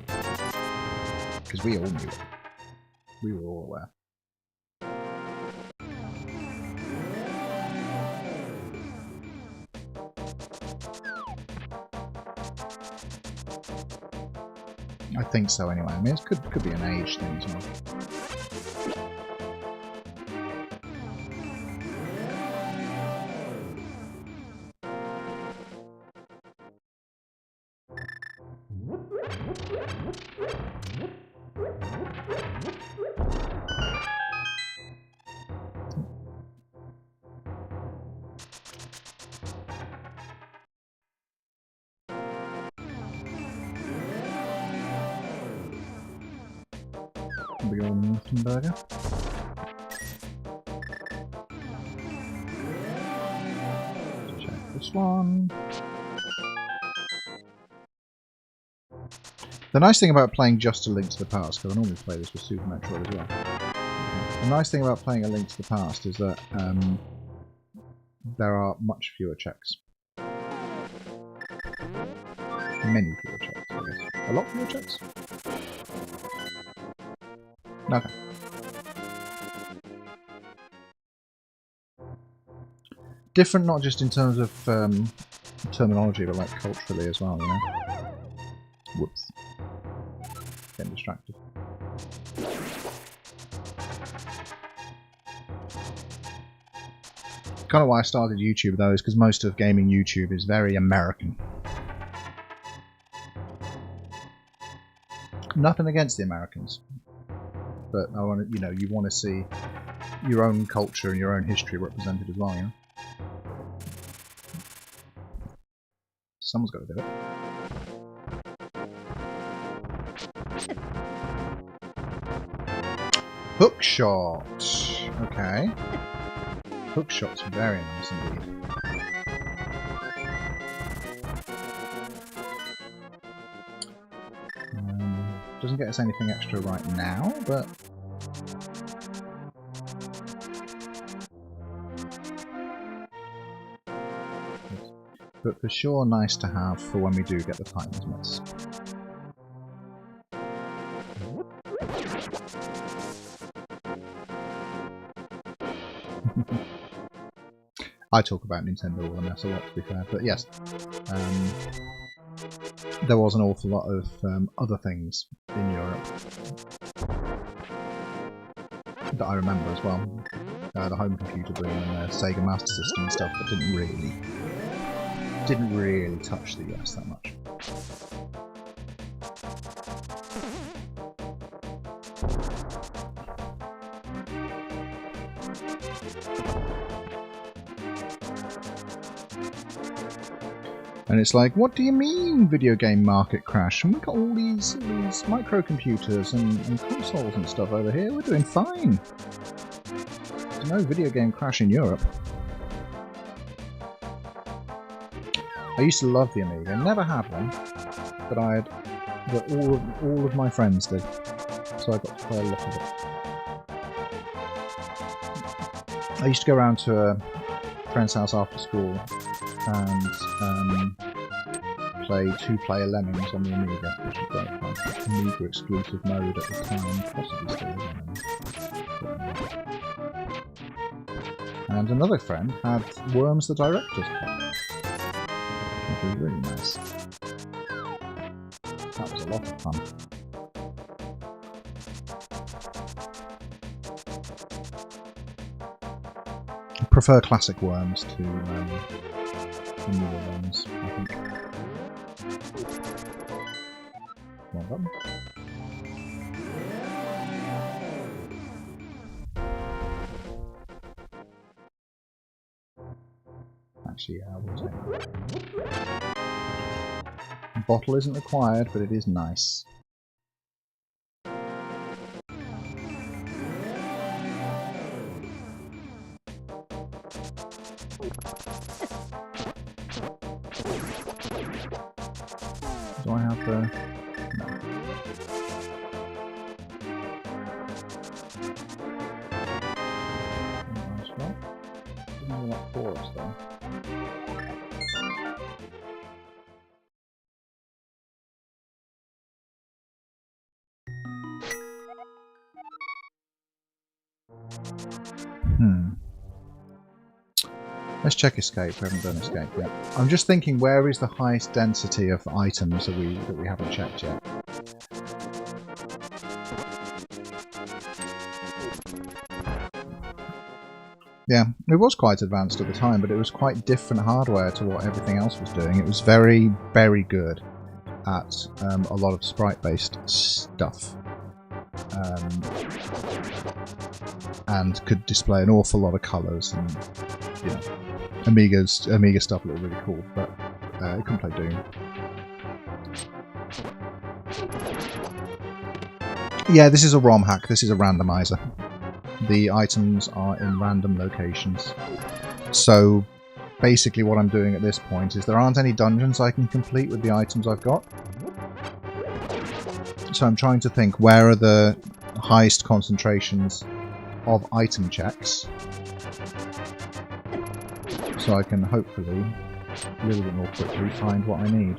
Because we all knew it. We were all aware. I think so anyway. I mean, it could be an age thing as well. Big old Northenberger. Check this one. The nice thing about playing just A Link to the Past, because I normally play this with Super Metroid as well. The nice thing about playing A Link to the Past is that there are much fewer checks. Many fewer checks, I guess. A lot fewer checks? Okay. Different not just in terms of terminology, but like culturally as well, you know? Whoops. Getting distracted. Kind of why I started YouTube though is because most of gaming YouTube is very American. Nothing against the Americans. but I want to, you know, you want to see your own culture and your own history represented as well. You know? Someone's got to do it. Hookshot. Okay. Hookshot's very nice indeed. Doesn't get us anything extra right now, but for sure nice to have for when we do get the Titan's Mitts. I talk about Nintendo all a mess a lot, to be fair, but yes, there was an awful lot of other things in Europe that I remember as well. The home computer boom and the Sega Master System and stuff that didn't really touch the US that much. And it's like, what do you mean video game market crash? And we've got all these microcomputers and consoles and stuff over here. We're doing fine. There's no video game crash in Europe. I used to love the Amiga. Never had one, but all of my friends did. So I got to play a lot of it. I used to go around to a friend's house after school and play two-player Lemmings on the Amiga, which was great fun. Amiga exclusive mode at the time, possibly still is on. And another friend had Worms the Director's Cut, which was really nice. That was a lot of fun. I prefer classic Worms to newer ones, I think. Well done. Actually, yeah, we'll take that. Bottle isn't required, but it is nice. Do I have the... No. Nice one. Didn't have that for us though. Let's check escape. We haven't done escape yet. I'm just thinking, where is the highest density of items that we haven't checked yet? Yeah, it was quite advanced at the time, but it was quite different hardware to what everything else was doing. It was very, very good at a lot of sprite-based stuff. And could display an awful lot of colours, and you know, Amiga stuff looked really cool, but it couldn't play Doom. Yeah, this is a ROM hack. This is a randomizer. The items are in random locations. So basically what I'm doing at this point is there aren't any dungeons I can complete with the items I've got. So I'm trying to think, where are the highest concentrations of item checks, so I can hopefully a little bit more quickly find what I need.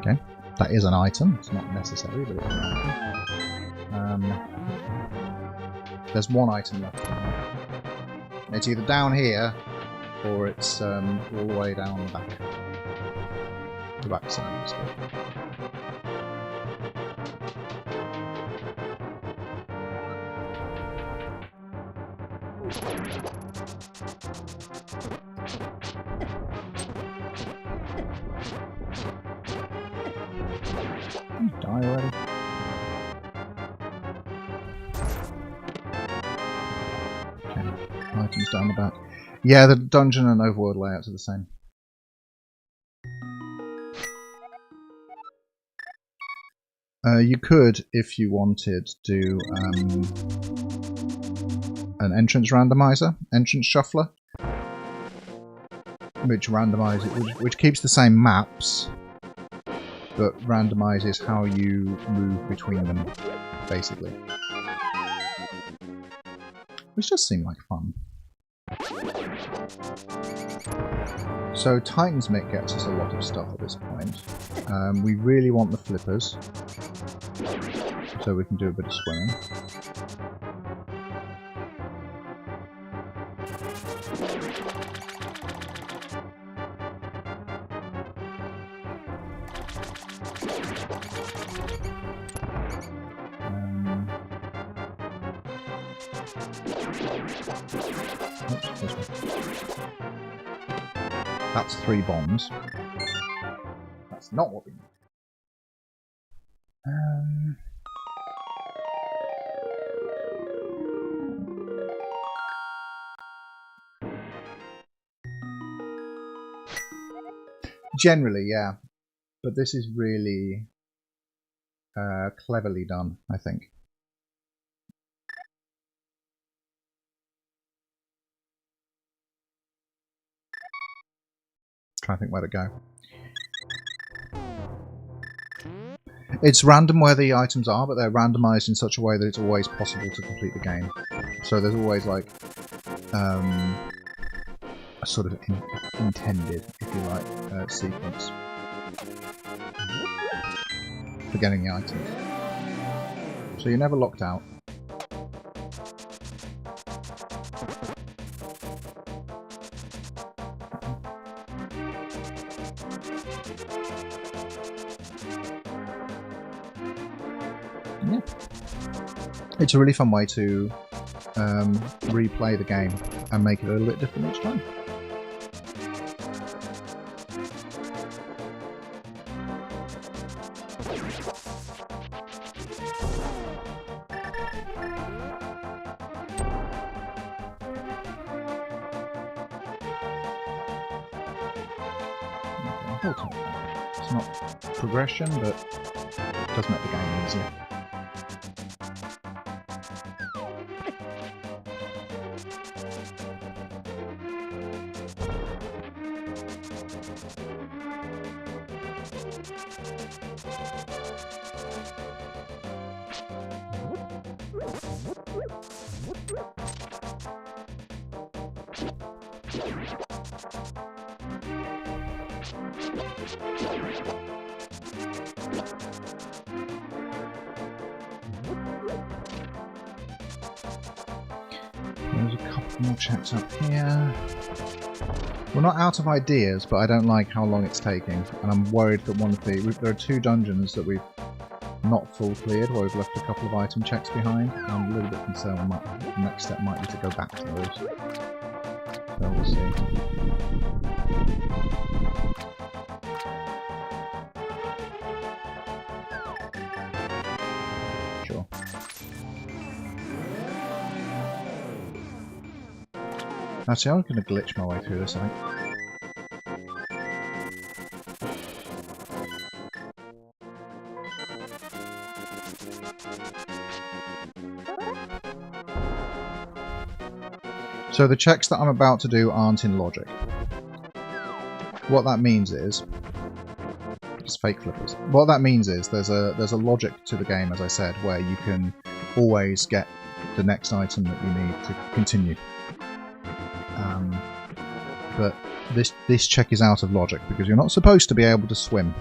Okay, that is an item. It's not necessary, but it's an item. There's one item left. It's either down here, or it's all the way down the back. The back side. So. Die already. Okay, items down the back. Yeah, the dungeon and overworld layouts are the same. You could, if you wanted, do an entrance randomiser, entrance shuffler, which randomizes, which keeps the same maps, but randomizes how you move between them, basically. Which does seem like fun. So Titan's Mitt gets us a lot of stuff at this point. We really want the flippers, so we can do a bit of swimming. Oops, this one. That's 3 bombs. That's not what we need. Generally, yeah. But this is really cleverly done, I think. Trying to think where to go. It's random where the items are, but they're randomized in such a way that it's always possible to complete the game. So there's always like a sort of intended, if you like, sequence for getting the items. So you're never locked out. Yeah. It's a really fun way to replay the game and make it a little bit different each time. It's not progression, but it does make the game easier. There's a couple more checks up here. We're not out of ideas, but I don't like how long it's taking, and I'm worried that one of there are 2 dungeons that we've not full cleared, where we've left a couple of item checks behind. I'm a little bit concerned the next step might be to go back to those. So we'll see. Sure. Actually, I'm going to glitch my way through this, I think. So the checks that I'm about to do aren't in logic. What that means is... It's fake flippers. What that means is there's a logic to the game, as I said, where you can always get the next item that you need to continue. But this check is out of logic because you're not supposed to be able to swim.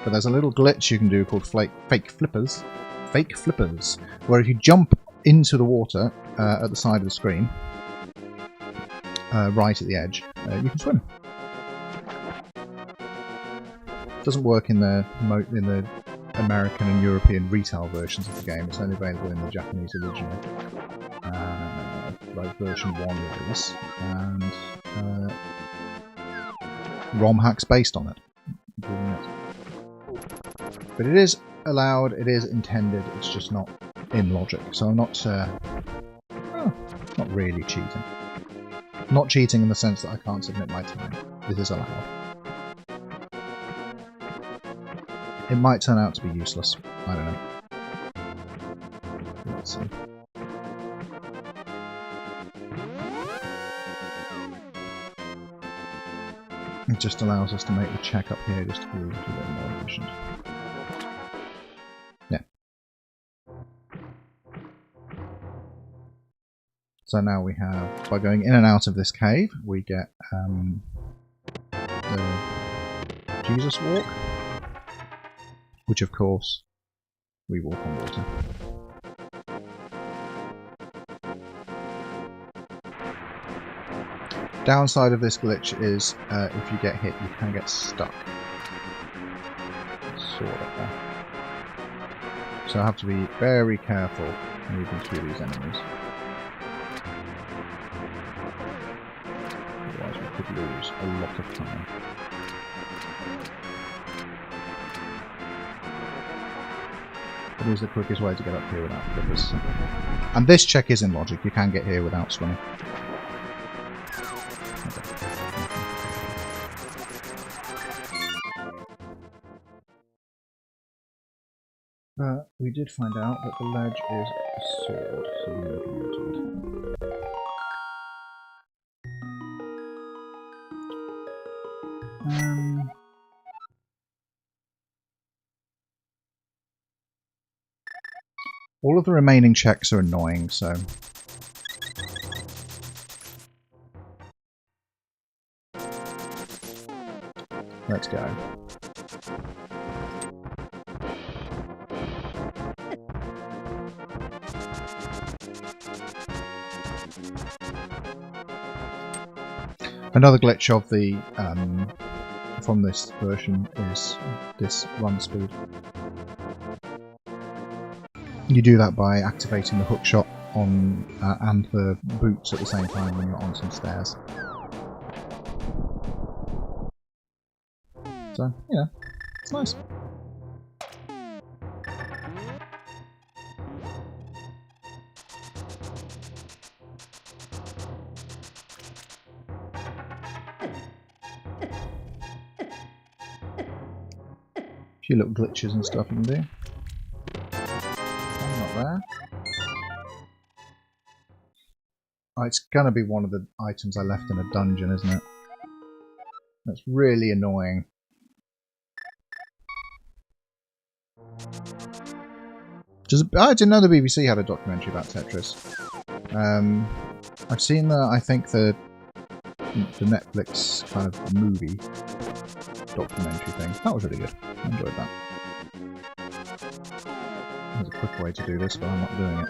But there's a little glitch you can do called fake flippers, where if you jump into the water at the side of the screen, right at the edge, you can swim. It doesn't work in the American and European retail versions of the game. It's only available in the Japanese original. like version 1 release, and ROM hacks based on it. But it is allowed, it is intended, it's just not in logic. So I'm not, not really cheating. Not cheating in the sense that I can't submit my time. This is allowed. It might turn out to be useless. I don't know. Let's see. It just allows us to make the check up here just to be a little bit more efficient. Yeah. So now we have, by going in and out of this cave, we get the Jesus walk, which of course we walk on water. Downside of this glitch is if you get hit, you can get stuck. Sort of there. So I have to be very careful moving through these enemies. Otherwise we could lose a lot of time. It is the quickest way to get up here without flippers. And this check is in logic, you can get here without swimming. We did find out that the ledge is a sword, so we're looking into it. All of the remaining checks are annoying, so let's go. Another glitch of the from this version is this run speed. You do that by activating the hook shot on and the boots at the same time when you're on some stairs. So, yeah, it's nice. A few little glitches and stuff you can do. I'm not there. Oh, it's gonna be one of the items I left in a dungeon, isn't it? That's really annoying. I didn't know the BBC had a documentary about Tetris. I've seen I think the Netflix kind of movie documentary thing. That was really good. I enjoyed that. There's a quick way to do this, but I'm not doing it.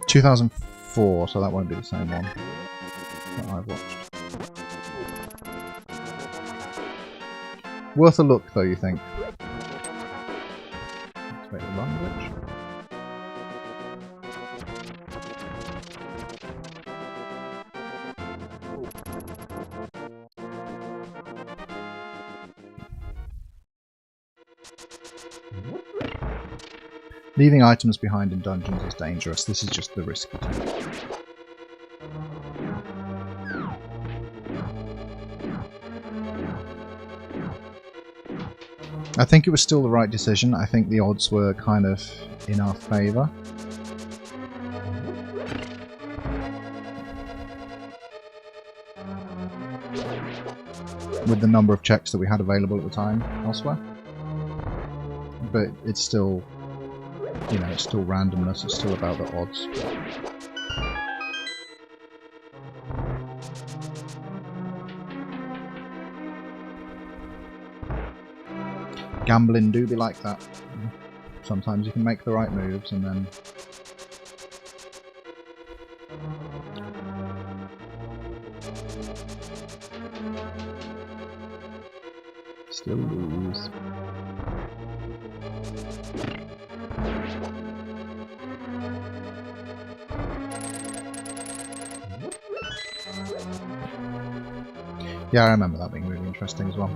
...2004, so that won't be the same one that I've watched. Worth a look, though, you think? Let's make the run glitch. Leaving items behind in dungeons is dangerous. This is just the risky type. I think it was still the right decision. I think the odds were kind of in our favour. With the number of checks that we had available at the time elsewhere. But it's still, you know, it's still randomness, it's still about the odds. Gambling do be like that. Sometimes you can make the right moves and then still lose. Yeah, I remember that being really interesting as well.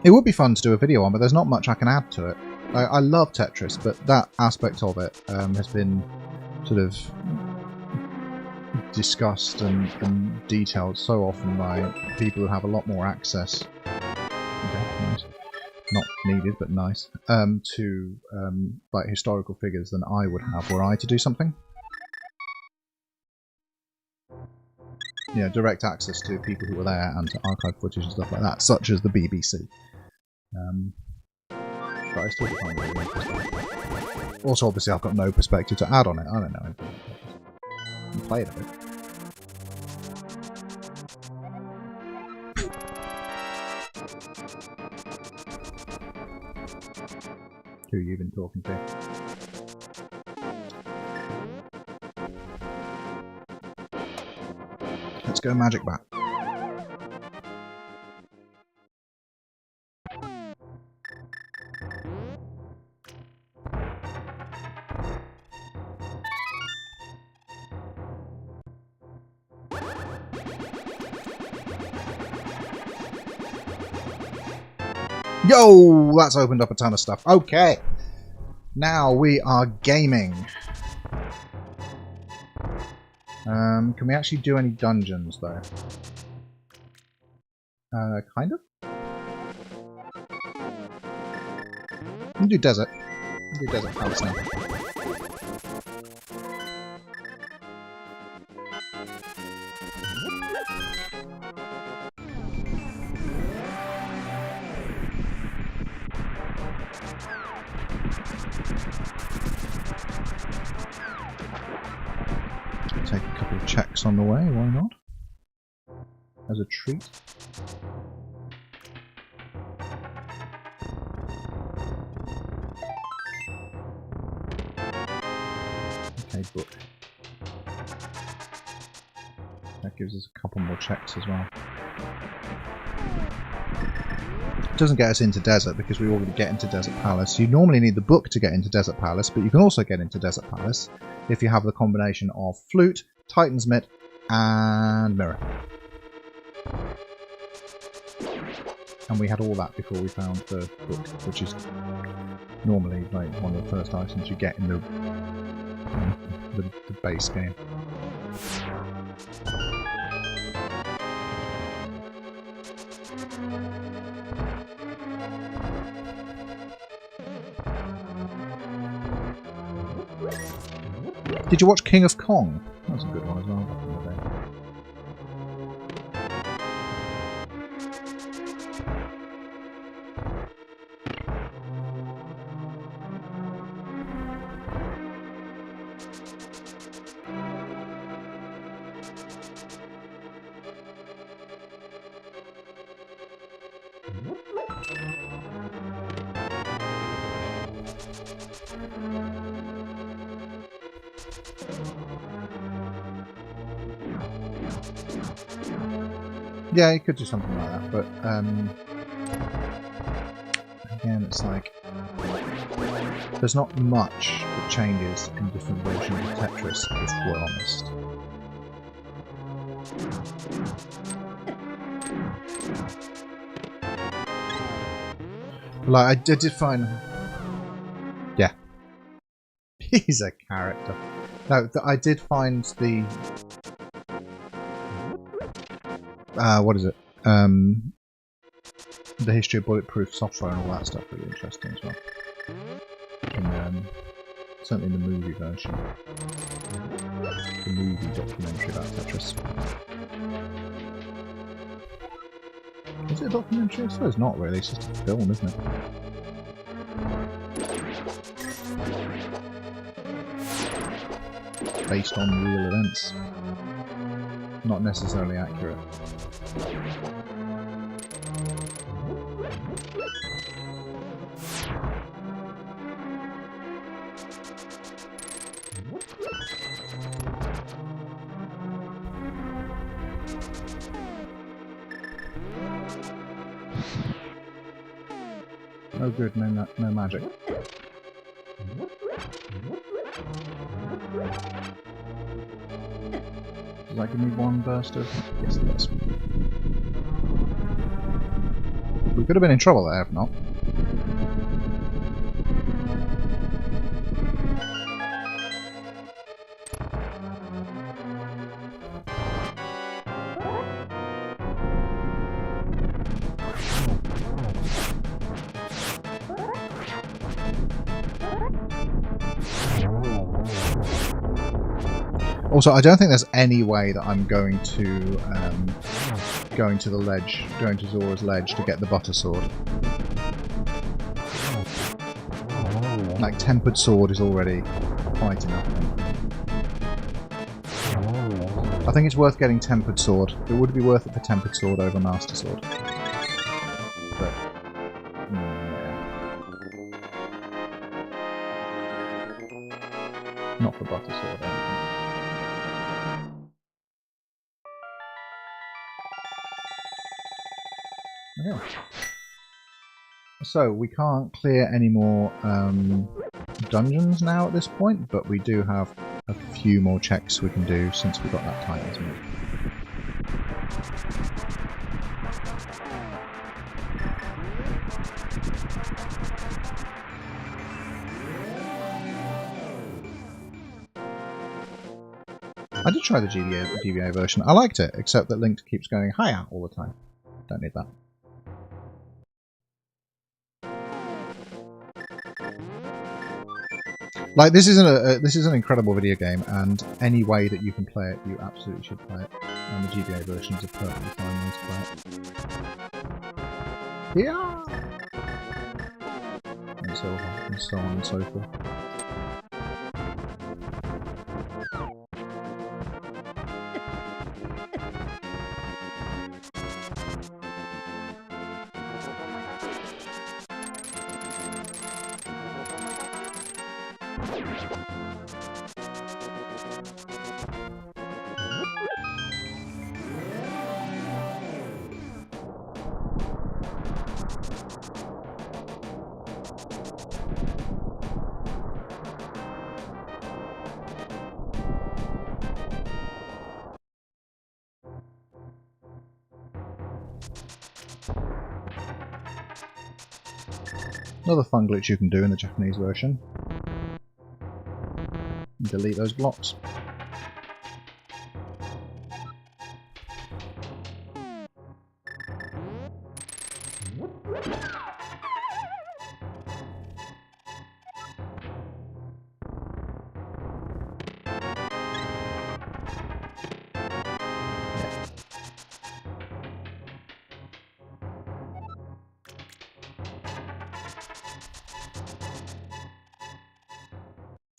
It would be fun to do a video on, but there's not much I can add to it. I love Tetris, but that aspect of it has been sort of discussed and detailed so often by people who have a lot more access. Okay, nice. Not needed, but nice. To like historical figures than I would have were I to do something. Yeah, direct access to people who were there and to archive footage and stuff like that, such as the BBC. But I still find it really interesting. Also, obviously, I've got no perspective to add on it. I don't know. I played a bit. Who you've been talking to? Let's go Magic Bat. Yo, that's opened up a ton of stuff. Okay, now we are gaming. Can we actually do any dungeons though? Kind of. We can do desert. We can do desert palace now. Take a couple of checks on the way, why not? As a treat. Okay, book. That gives us a couple more checks as well. It doesn't get us into desert because we already get into Desert Palace. You normally need the book to get into Desert Palace, but you can also get into Desert Palace if you have the combination of Flute, Titan's Mitt, and Mirror. And we had all that before we found the book, which is normally like one of the first items you get in the base game. Did you watch King of Kong? That was a good one as well back in the day. Yeah, you could do something like that, but again, it's like there's not much that changes in different versions of Tetris, if we're honest. Like, I did find... Yeah. He's a character. No, I did find the... what is it? The history of bulletproof software and all that stuff really interesting as well. Certainly in the movie version. The movie documentary about Tetris. Is it a documentary? I suppose not really, it's just a film, isn't it? Based on real events. Not necessarily accurate. Oh good, no magic. Does that give me one burst of... Yes, it does. We could have been in trouble there if not. Also, I don't think there's any way that I'm going to the ledge, going to Zora's ledge to get the butter sword. Like, tempered sword is already quite enough. I think it's worth getting tempered sword. It would be worth it for tempered sword over master sword. But yeah. Not for butter sword, I don't think. Okay. So we can't clear any more dungeons now at this point, but we do have a few more checks we can do since we got that Titan's move. I did try the GBA version. I liked it, except that Link keeps going hiya all the time. Don't need that. Like, this is an incredible video game, and any way that you can play it, you absolutely should play it. And the GBA version is a perfectly fine way to play it. Yeah. And so on and so forth. Another fun glitch you can do in the Japanese version. Delete those blocks.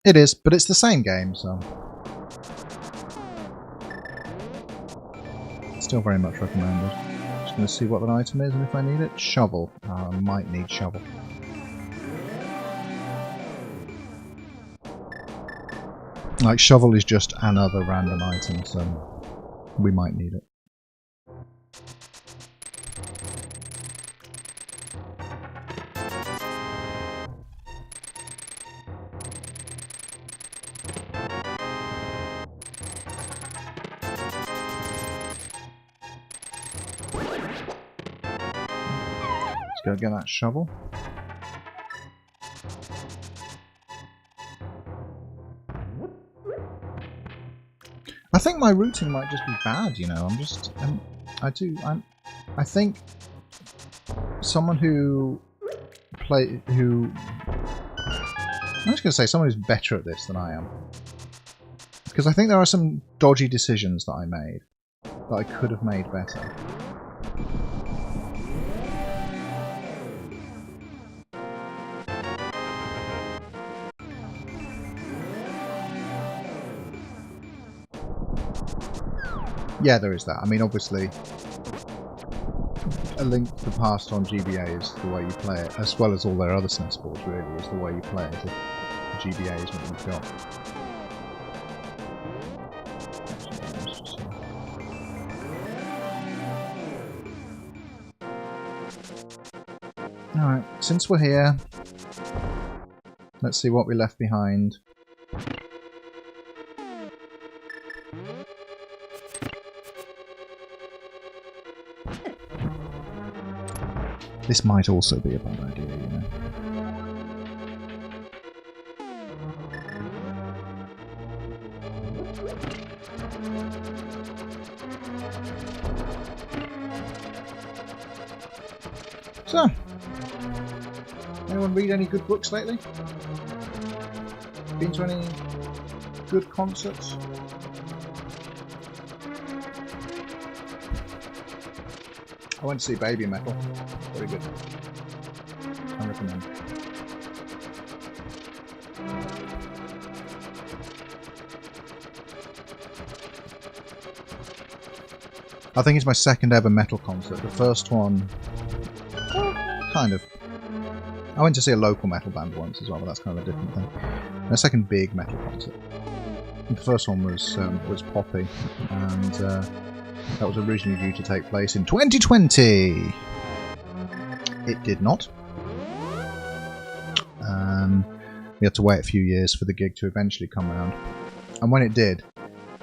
It is, but it's the same game, so... Still very much recommended. Just going to see what that item is and if I need it. Shovel. I might need shovel. Like, shovel is just another random item, so we might need it. Go get that shovel. I think my routing might just be bad, you know. I think someone who I'm just going to say someone who's better at this than I am. Because I think there are some dodgy decisions that I made that I could have made better. Yeah, there is that. I mean, obviously, A Link to the Past on GBA is the way you play it, as well as all their other SNES boards, really, is the way you play it. If GBA is what you've got. Alright, since we're here, Let's see what we left behind. This might also be a bad idea, you know. So, anyone read any good books lately? Been to any good concerts? I went to see Baby Metal. Very good. I recommend. I think it's my second ever metal concert. The first one, kind of. I went to see a local metal band once as well, but that's kind of a different thing. My second big metal concert. The first one was Poppy, and that was originally due to take place in 2020. It did not. We had to wait a few years for the gig to eventually come around. And when it did,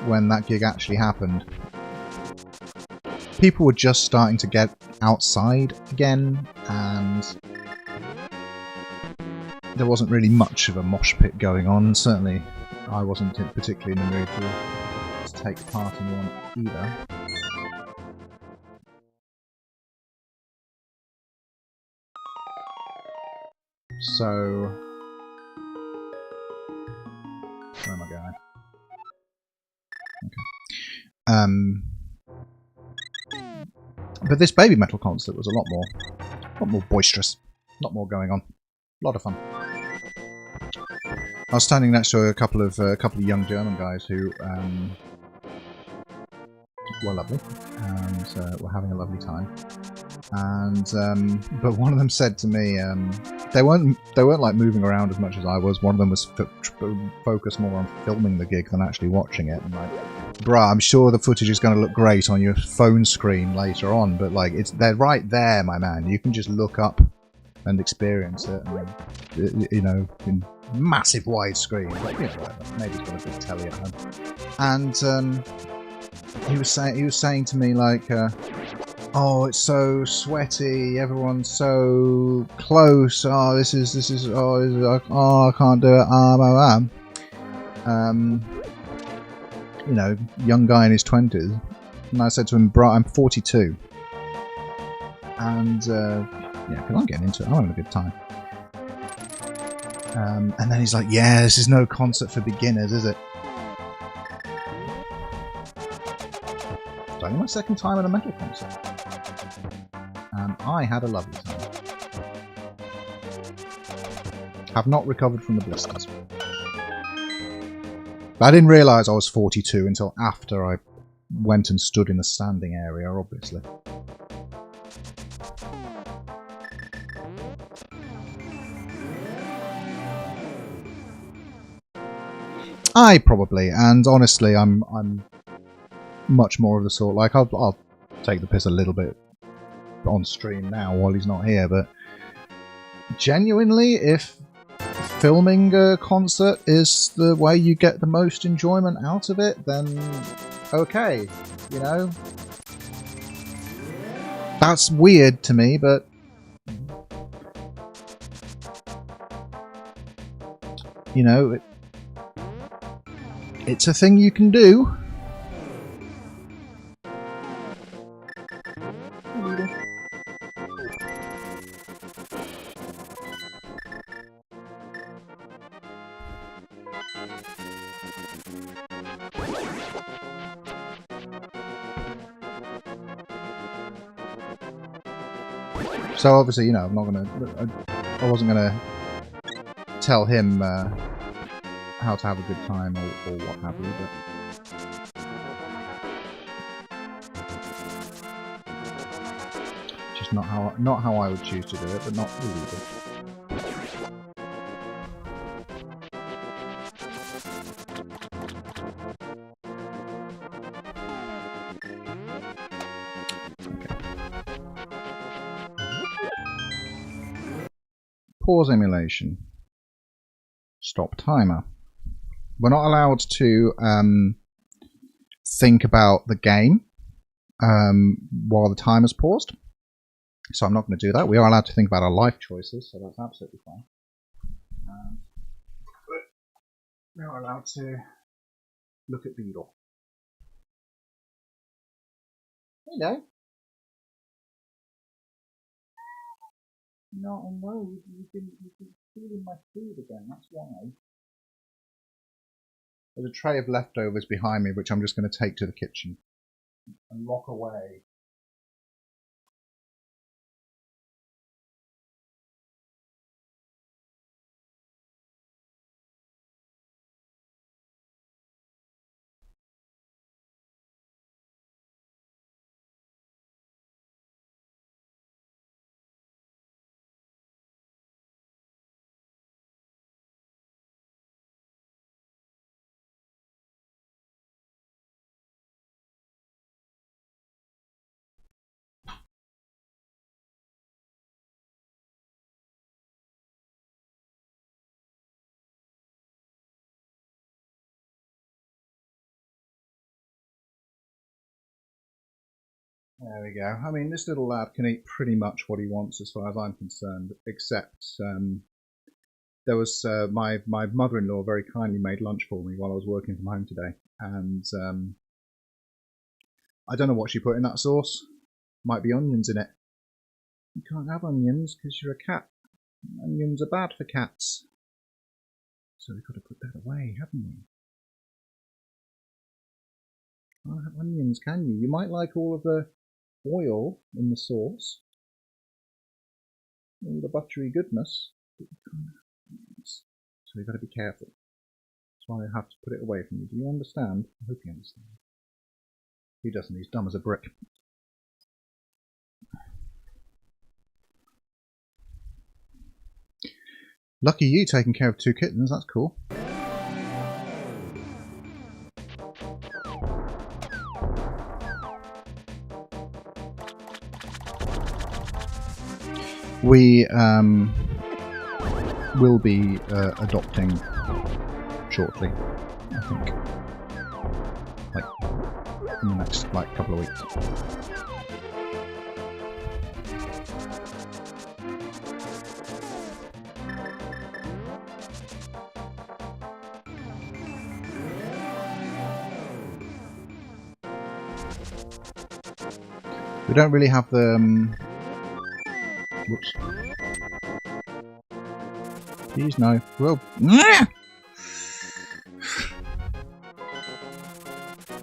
when that gig actually happened, people were just starting to get outside again, and there wasn't really much of a mosh pit going on. Certainly, I wasn't particularly in the mood to take part in one either. So, where am I going? Okay. But this Baby Metal concert was a lot more boisterous, a lot more going on, a lot of fun. I was standing next to a couple of young German guys who were lovely and were having a lovely time. And but one of them said to me, they weren't like moving around as much as I was. One of them was focused more on filming the gig than actually watching it. And like, bruh, I'm sure the footage is going to look great on your phone screen later on, but like they're right there, my man. You can just look up and experience it, and, you know, in massive widescreen. But, you know, whatever. Maybe it's got a good telly at home. And he was saying to me like, oh, it's so sweaty. Everyone's so close. Oh, this is. Oh, I can't do it. You know, young guy in his 20s, and I said to him, "Bro, I'm 42," and yeah, because I'm getting into it. I'm having a good time. And then he's like, "Yeah, this is no concert for beginners, is it?" It's only my second time at a metal concert. I had a lovely time. Have not recovered from the blisters. But I didn't realise I was 42 until after I went and stood in the standing area, obviously. I probably, and honestly, I'm much more of the sort, like, I'll take the piss a little bit on stream now while he's not here, but genuinely, if filming a concert is the way you get the most enjoyment out of it, then okay, you know, that's weird to me, but you know, it's a thing you can do. So obviously, you know, I wasn't gonna tell him how to have a good time or what have you, but just not how I would choose to do it, but not illegal. Pause emulation. Stop timer. We're not allowed to think about the game while the timer's paused. So I'm not going to do that. We are allowed to think about our life choices, so that's absolutely fine. But we are allowed to look at Beetle. Hello. No, I know. You've been stealing my food again. That's why. There's a tray of leftovers behind me, which I'm just going to take to the kitchen and lock away. There we go. I mean, this little lad can eat pretty much what he wants as far as I'm concerned, except there was my mother-in-law very kindly made lunch for me while I was working from home today, and I don't know what she put in that sauce. Might be onions in it. You can't have onions because you're a cat. Onions are bad for cats. So we've got to put that away, haven't we? You can't have onions, can you? You might like all of the oil in the sauce, all the buttery goodness, but you can't have onions. So we've got to be careful. That's why I have to put it away from you. Do you understand? I hope you understand. He doesn't. He's dumb as a brick. Lucky you taking care of 2 kittens. That's cool. We will be adopting shortly, I think, like in the next couple of weeks. We don't really have the whoops. Please no. Well,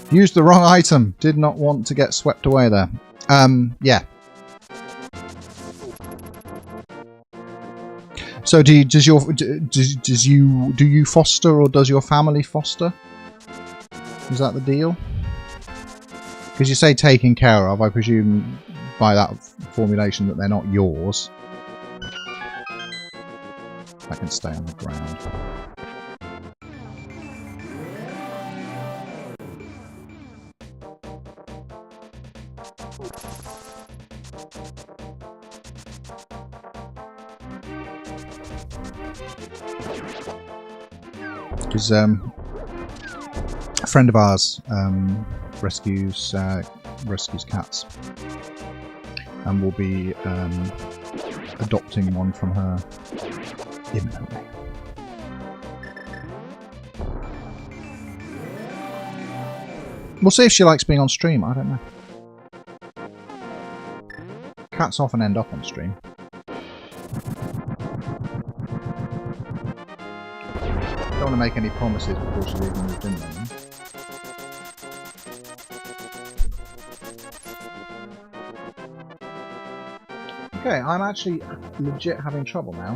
used the wrong item. Did not want to get swept away there. Yeah. So do you foster, or does your family foster? Is that the deal? Because you say taken care of, I presume by that formulation that they're not yours. I can stay on the ground. Because a friend of ours rescues cats, and will be adopting one from her imminently. We'll see if she likes being on stream. I don't know. Cats often end up on stream. Don't want to make any promises before she's even moved in there. Okay, I'm actually legit having trouble now.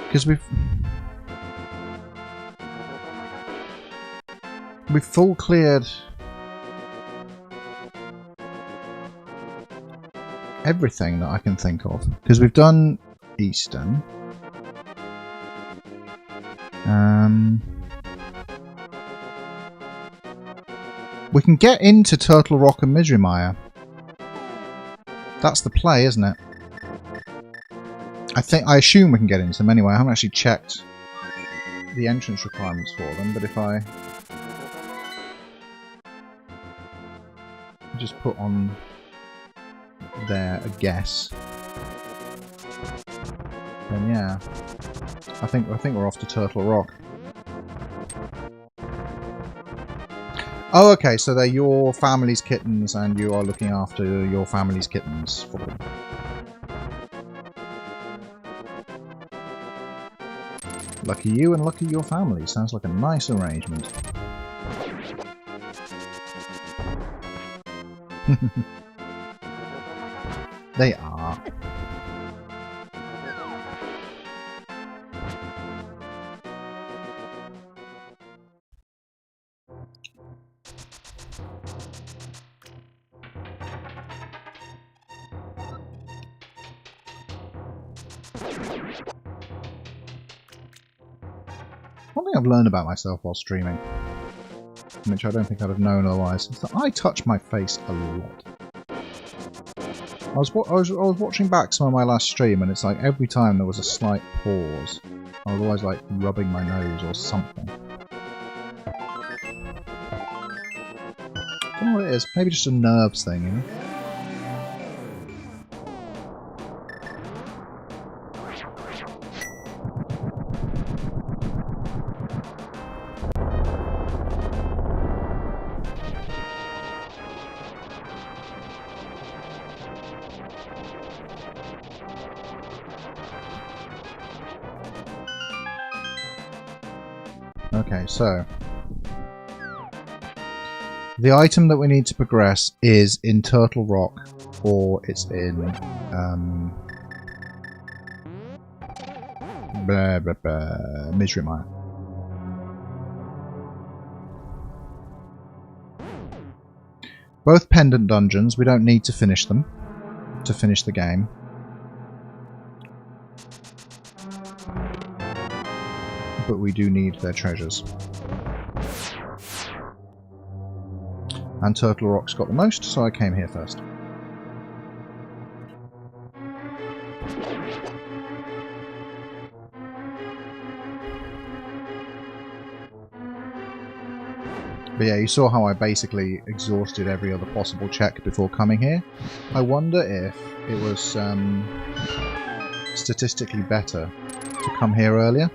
Because we've full cleared everything that I can think of. Because we've done Eastern. We can get into Turtle Rock and Misery Mire. That's the play, isn't it? I assume we can get into them anyway. I haven't actually checked the entrance requirements for them, but if I just put on there a guess, then yeah, I think we're off to Turtle Rock. Oh, okay, so they're your family's kittens, and you are looking after your family's kittens for them. Lucky you and lucky your family. Sounds like a nice arrangement. They are. One thing I've learned about myself while streaming, which I don't think I'd have known otherwise, is that I touch my face a lot. I was watching back some of my last stream, and it's like every time there was a slight pause, I was always like rubbing my nose or something. I don't know what it is. Maybe just a nerves thing, you know? Okay, so the item that we need to progress is in Turtle Rock, or it's in Misery Mire. Both pendant dungeons, we don't need to finish them to finish the game. But we do need their treasures. And Turtle Rock's got the most, so I came here first. But yeah, you saw how I basically exhausted every other possible check before coming here. I wonder if it was statistically better to come here earlier.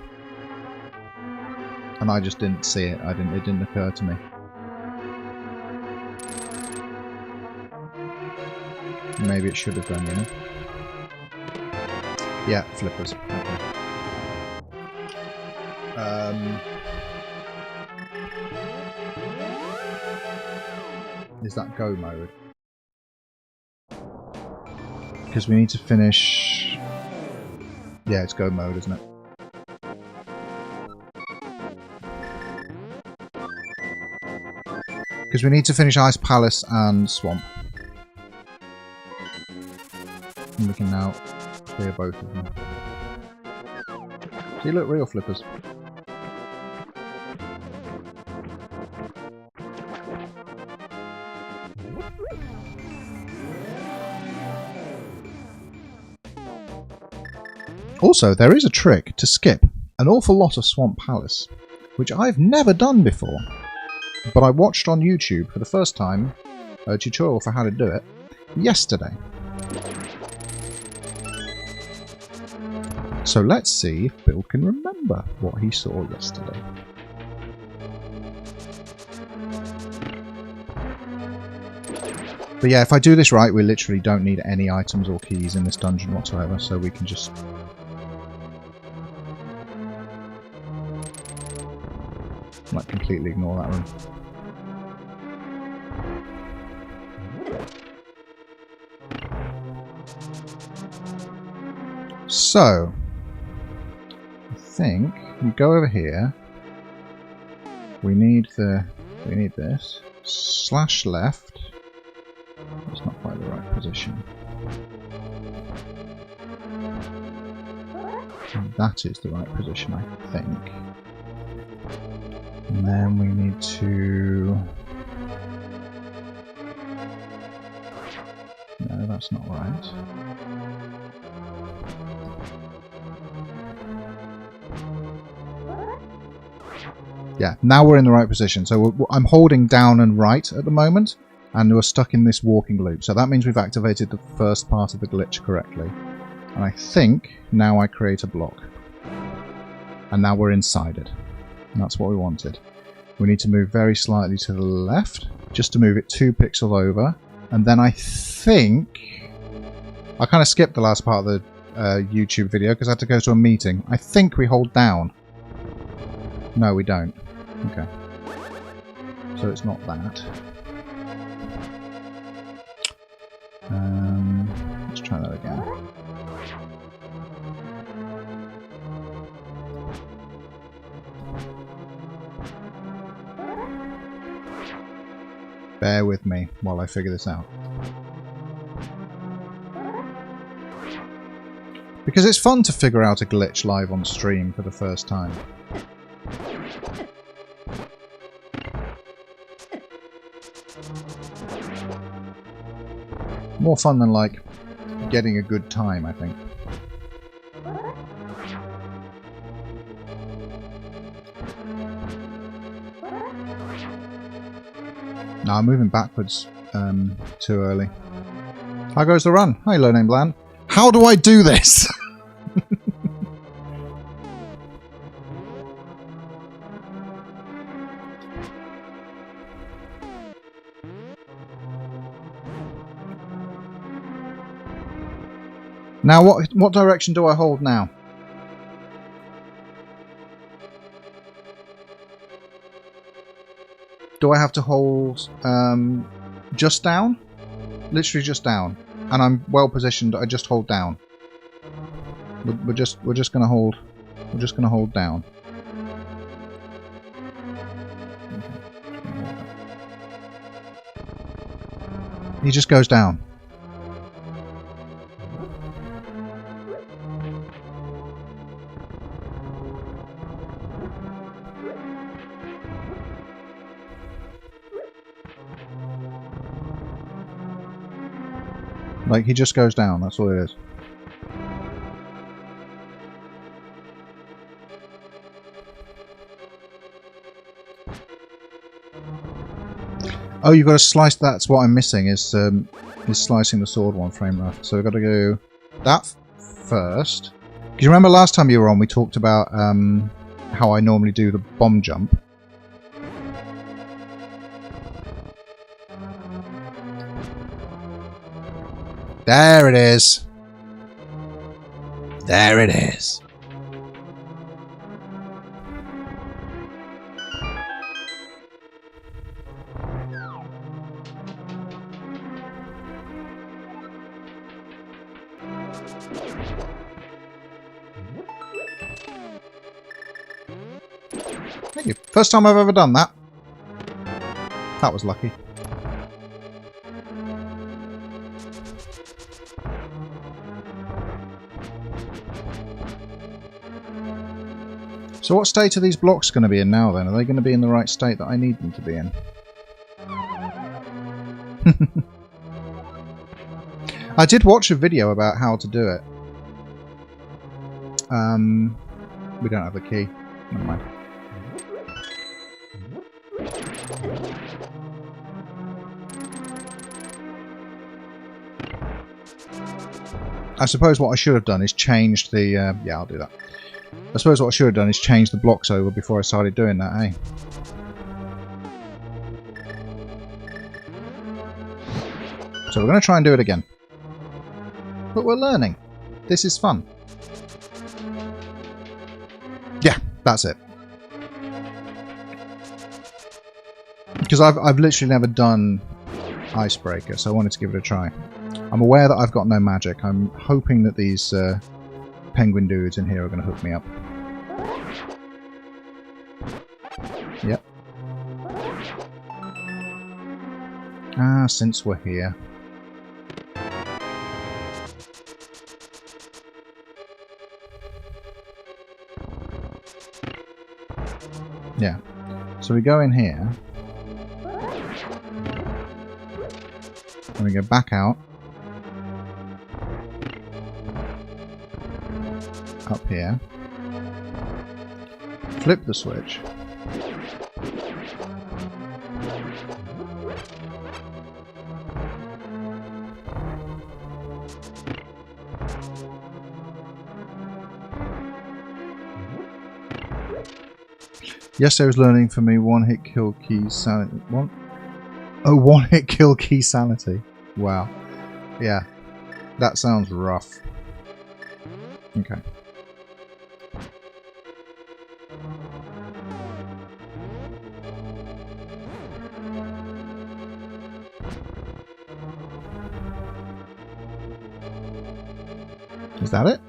And I just didn't see it. It didn't occur to me. Maybe it should have done, you know? Yeah, flippers. Okay. Is that go mode? Because we need to finish... Yeah, it's go mode, isn't it? Because we need to finish Ice Palace and Swamp. And we can now clear both of them. See, look, real flippers. Also, there is a trick to skip an awful lot of Swamp Palace, which I've never done before. But I watched on YouTube for the first time a tutorial for how to do it yesterday. So let's see if Bill can remember what he saw yesterday. But yeah, if I do this right, we literally don't need any items or keys in this dungeon whatsoever, so we can just... like, completely ignore that room. So, I think we go over here. We need this. Slash left. That's not quite the right position. And that is the right position, I think. And then we need to... No, that's not right. Yeah, now we're in the right position. So I'm holding down and right at the moment, and we're stuck in this walking loop. So that means we've activated the first part of the glitch correctly. And I think now I create a block. And now we're inside it. And that's what we wanted. We need to move very slightly to the left, just to move it 2 pixels over. And then I think... I kind of skipped the last part of the YouTube video because I had to go to a meeting. I think we hold down. No, we don't. Okay. So it's not that. Let's try that again. Bear with me while I figure this out. Because it's fun to figure out a glitch live on stream for the first time. More fun than, like, getting a good time, I think. No, I'm moving backwards too early. How goes the run? Hi, Low Name Bland. How do I do this? Now, what direction do I hold now? Do I have to hold just down? Literally just down. And I'm well positioned. I just hold down. We're just gonna hold. We're just gonna hold down. He just goes down. Like, he just goes down, that's all it is. Oh, you've got to slice. That's what I'm missing, is slicing the sword 1 frame left. So we've got to go that first. Because you remember last time you were on, we talked about how I normally do the bomb jump. There it is. There it is. Thank you. First time I've ever done that. That was lucky. So what state are these blocks going to be in now then? Are they going to be in the right state that I need them to be in? I did watch a video about how to do it. We don't have the key. Never mind. I suppose what I should have done is changed the... yeah, I'll do that. I suppose what I should have done is change the blocks over before I started doing that, eh? So we're going to try and do it again. But we're learning. This is fun. Yeah, that's it. Because I've literally never done Icebreaker, so I wanted to give it a try. I'm aware that I've got no magic. I'm hoping that these penguin dudes in here are going to hook me up. Yep. Ah, since we're here. Yeah. So we go in here. And we go back out. up here, flip the switch, yesterday was learning for me one-hit kill key sanity. What? Oh, one-hit kill key sanity. Wow. Yeah. That sounds rough. Okay. Is that it?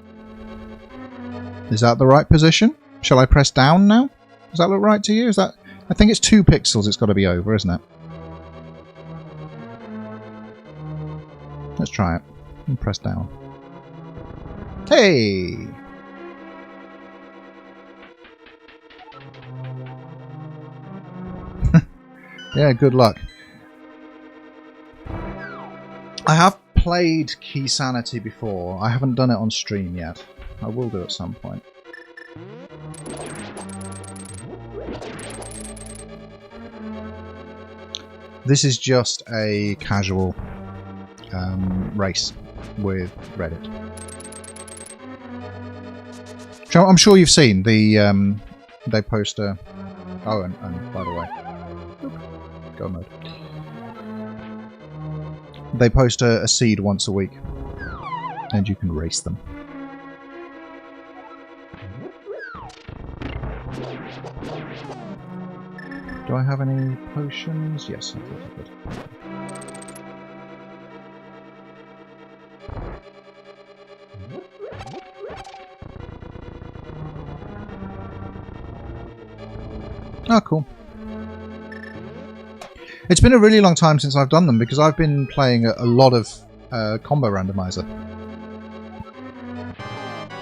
Is that the right position? Shall I press down now? Does that look right to you? Is that? I think it's 2 pixels it's got to be over, isn't it? Let's try it. And press down. Hey! Yeah, good luck. I have played Key Sanity before. I haven't done it on stream yet. I will do at some point. This is just a casual race with Reddit. So I'm sure you've seen the they post a. Oh, and by the way, go mode. They post a seed once a week, and you can race them. Do I have any potions? Yes, I thought I did. Oh, cool. It's been a really long time since I've done them because I've been playing a lot of combo randomizer.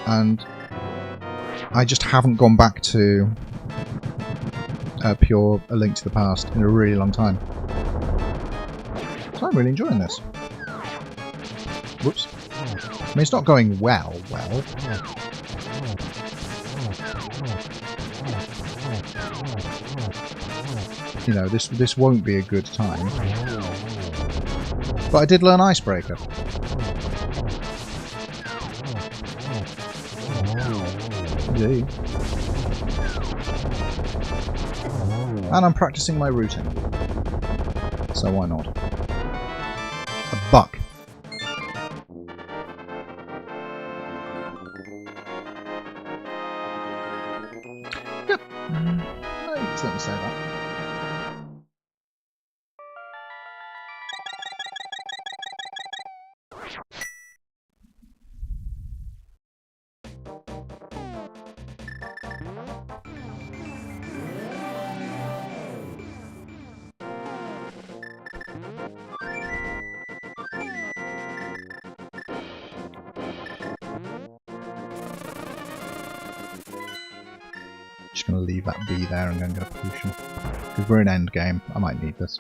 And I just haven't gone back to pure A Link to the Past in a really long time. So I'm really enjoying this. Whoops. I mean, it's not going well. You know, this won't be a good time. But I did learn Icebreaker. Indeed. And I'm practicing my routing. So why not? A buck. Yep. No, you can certainly say that. Just going to leave that B there and go and get a potion. Because we're in end game. I might need this.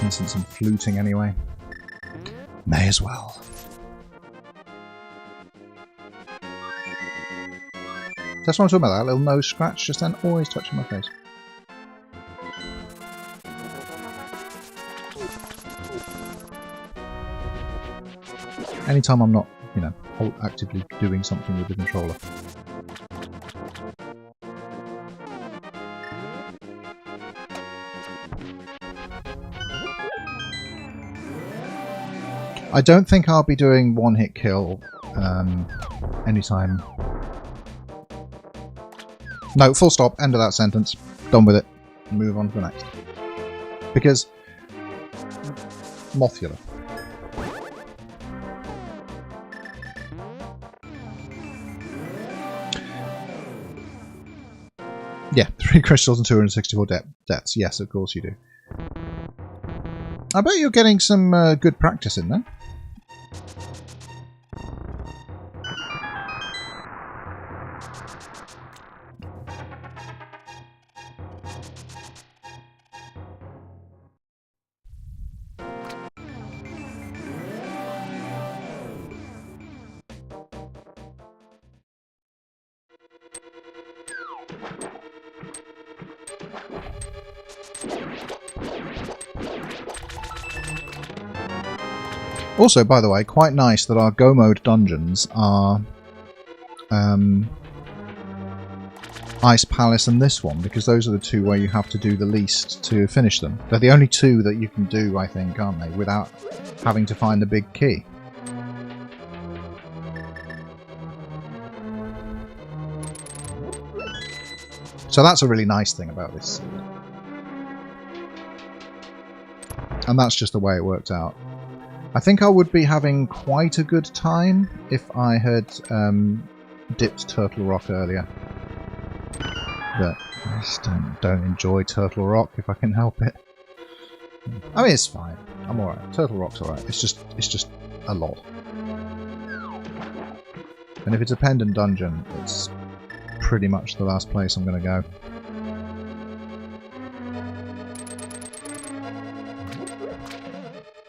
Instant some fluting anyway. May as well. That's what I'm talking about, that little nose scratch just then always touching my face. Anytime I'm not, you know, actively doing something with the controller. I don't think I'll be doing one-hit kill anytime. No, full stop, end of that sentence. Done with it. Move on to the next. Because Mothula. Yeah, 3 crystals and 264 deaths. Yes, of course you do. I bet you're getting some good practice in there. Also, by the way, quite nice that our Go mode dungeons are Ice Palace and this one, because those are the two where you have to do the least to finish them. They're the only two that you can do, I think, aren't they, without having to find the big key. So that's a really nice thing about this seed. And that's just the way it worked out. I think I would be having quite a good time if I had dipped Turtle Rock earlier. But I just don't enjoy Turtle Rock if I can help it. I mean, it's fine. I'm alright. Turtle Rock's alright. It's just a lot. And if it's a pendant dungeon, it's pretty much the last place I'm going to go.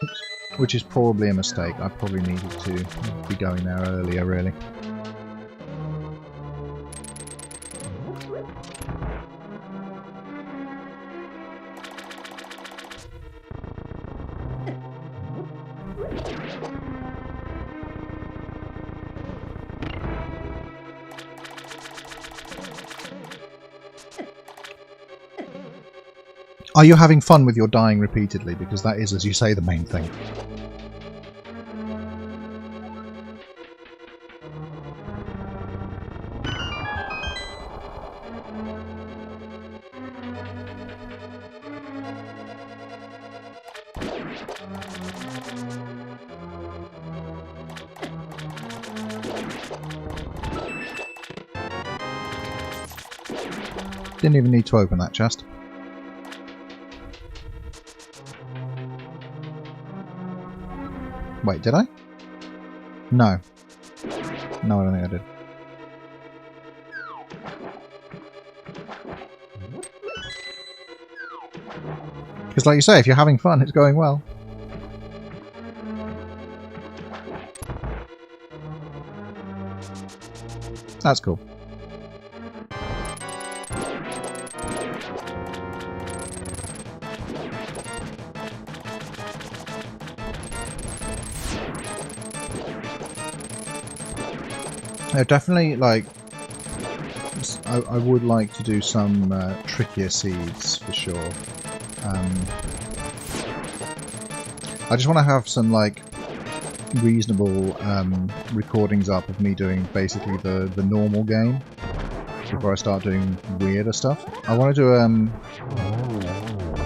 Oops. Which is probably a mistake. I probably needed to be going there earlier, really. Are you having fun with your dying repeatedly? Because that is, as you say, the main thing. Didn't even need to open that chest. Wait, did I? No. No, I don't think I did. Because like you say, if you're having fun, it's going well. That's cool. Yeah, definitely, like, I would like to do some trickier seeds for sure. I just want to have some, like, reasonable recordings up of me doing basically the normal game before I start doing weirder stuff. I want to do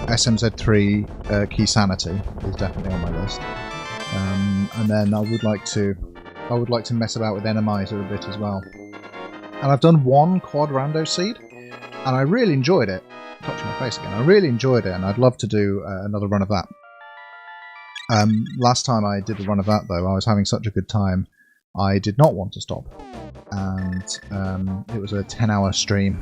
SMZ3 Key Sanity is definitely on my list, and then I would like to mess about with Randomiser a bit as well. And I've done one quad rando seed, and I really enjoyed it. Touching my face again. I really enjoyed it, and I'd love to do another run of that. Last time I did a run of that, though, I was having such a good time, I did not want to stop. And it was a 10-hour stream.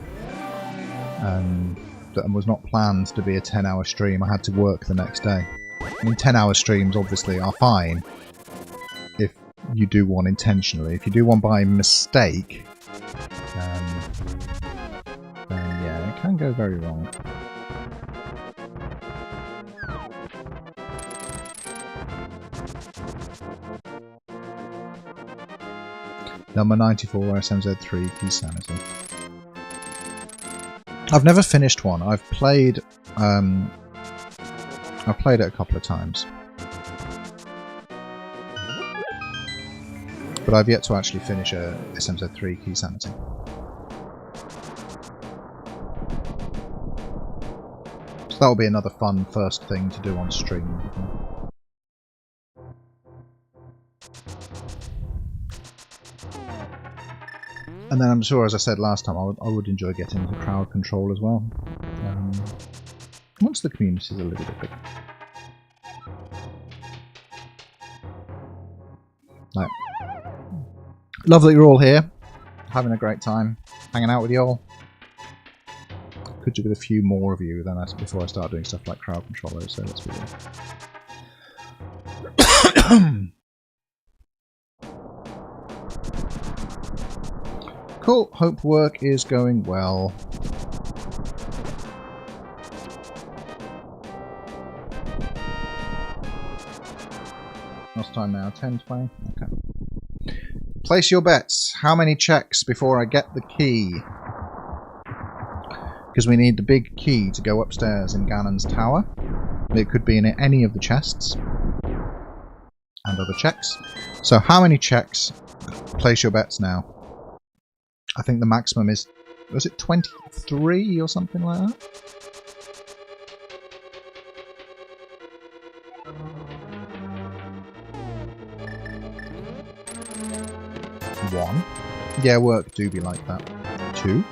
That was not planned to be a 10-hour stream. I had to work the next day. I mean, 10-hour streams obviously are fine if you do one intentionally. If you do one by mistake, then yeah, it can go very wrong. Number 94, SMZ3, Key Sanity. I've never finished one. I've played it a couple of times, but I've yet to actually finish a SMZ3 Key Sanity. So that'll be another fun first thing to do on stream. And then I'm sure, as I said last time, I would enjoy getting into crowd control as well. Once the community is a little bit bigger. Right. Love that you're all here, having a great time, hanging out with y'all. Could do with a few more of you than before I start doing stuff like crowd control, so let's be real. Cool, hope work is going well. What's time now? 10, 20? Okay. Place your bets. How many checks before I get the key? Because we need the big key to go upstairs in Ganon's tower. It could be in any of the chests. And other checks. So how many checks? Place your bets now. I think the maximum is... Was it 23 or something like that? One. Yeah, work do be like that. 2.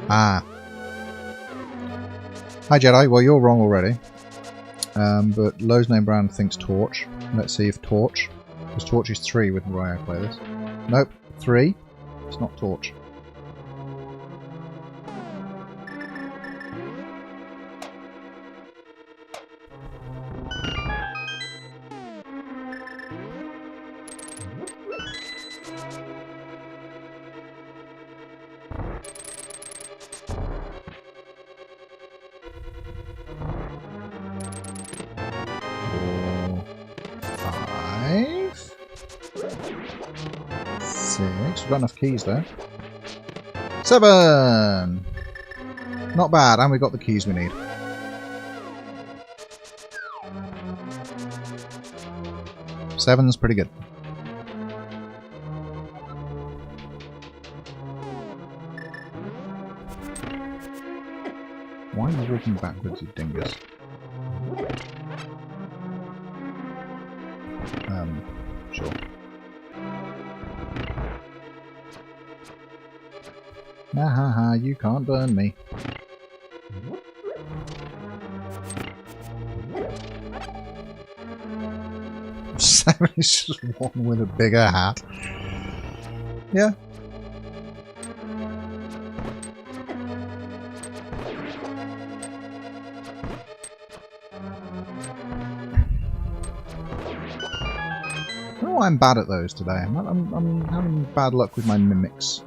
Ah. Hi Jedi, well you're wrong already. But Lowe's name brand thinks Torch. Let's see if Torch... Because Torch is 3 with the way I play this. Nope, 3. It's not Torch. We've got enough keys there. 7! Not bad, and we got the keys we need. Seven's pretty good. Why are you walking backwards, you dingus? Sure. Ha ha ha, you can't burn me. Seven is just one with a bigger hat. Yeah. I don't know why I'm bad at those today. I'm having bad luck with my mimics.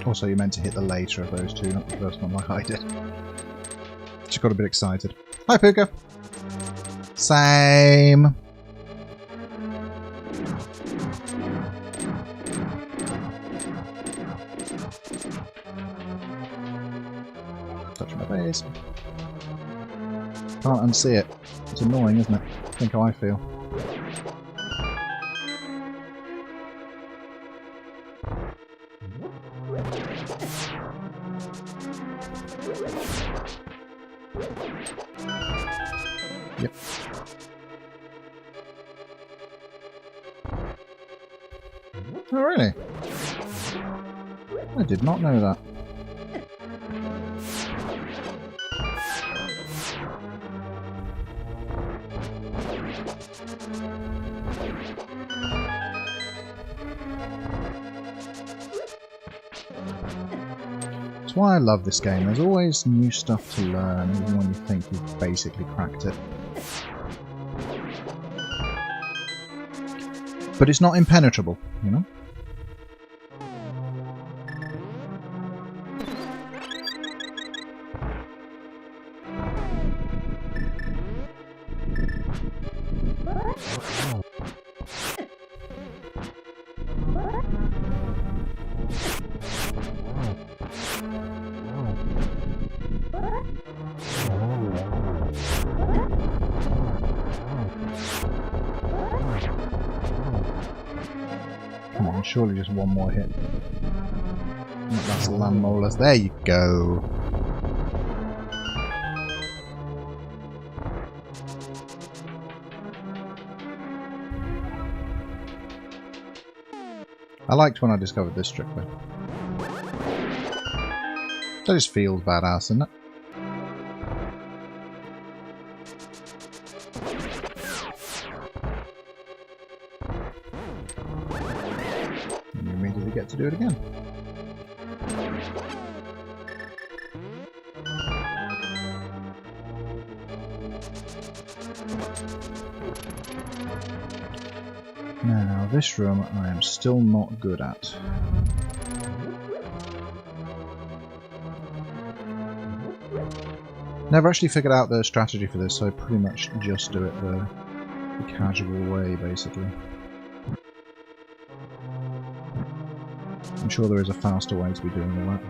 Also, you meant to hit the later of those two, not the first one like I did. Just got a bit excited. Hi, Puka. Same. Touch my face. Can't unsee it. It's annoying, isn't it? Think how I feel. Yep. Oh, really? I did not know that. That's why I love this game. There's always new stuff to learn, even when you think you've basically cracked it. But it's not impenetrable, you know? Come on, surely just one more hit. That's the land molars. There you go. I liked when I discovered this trick though. That just feels badass, isn't it? And you immediately get to do it again. Now, this room I am still not good at. Never actually figured out the strategy for this, so I pretty much just do it the casual way, basically. I'm sure there is a faster way to be doing all that.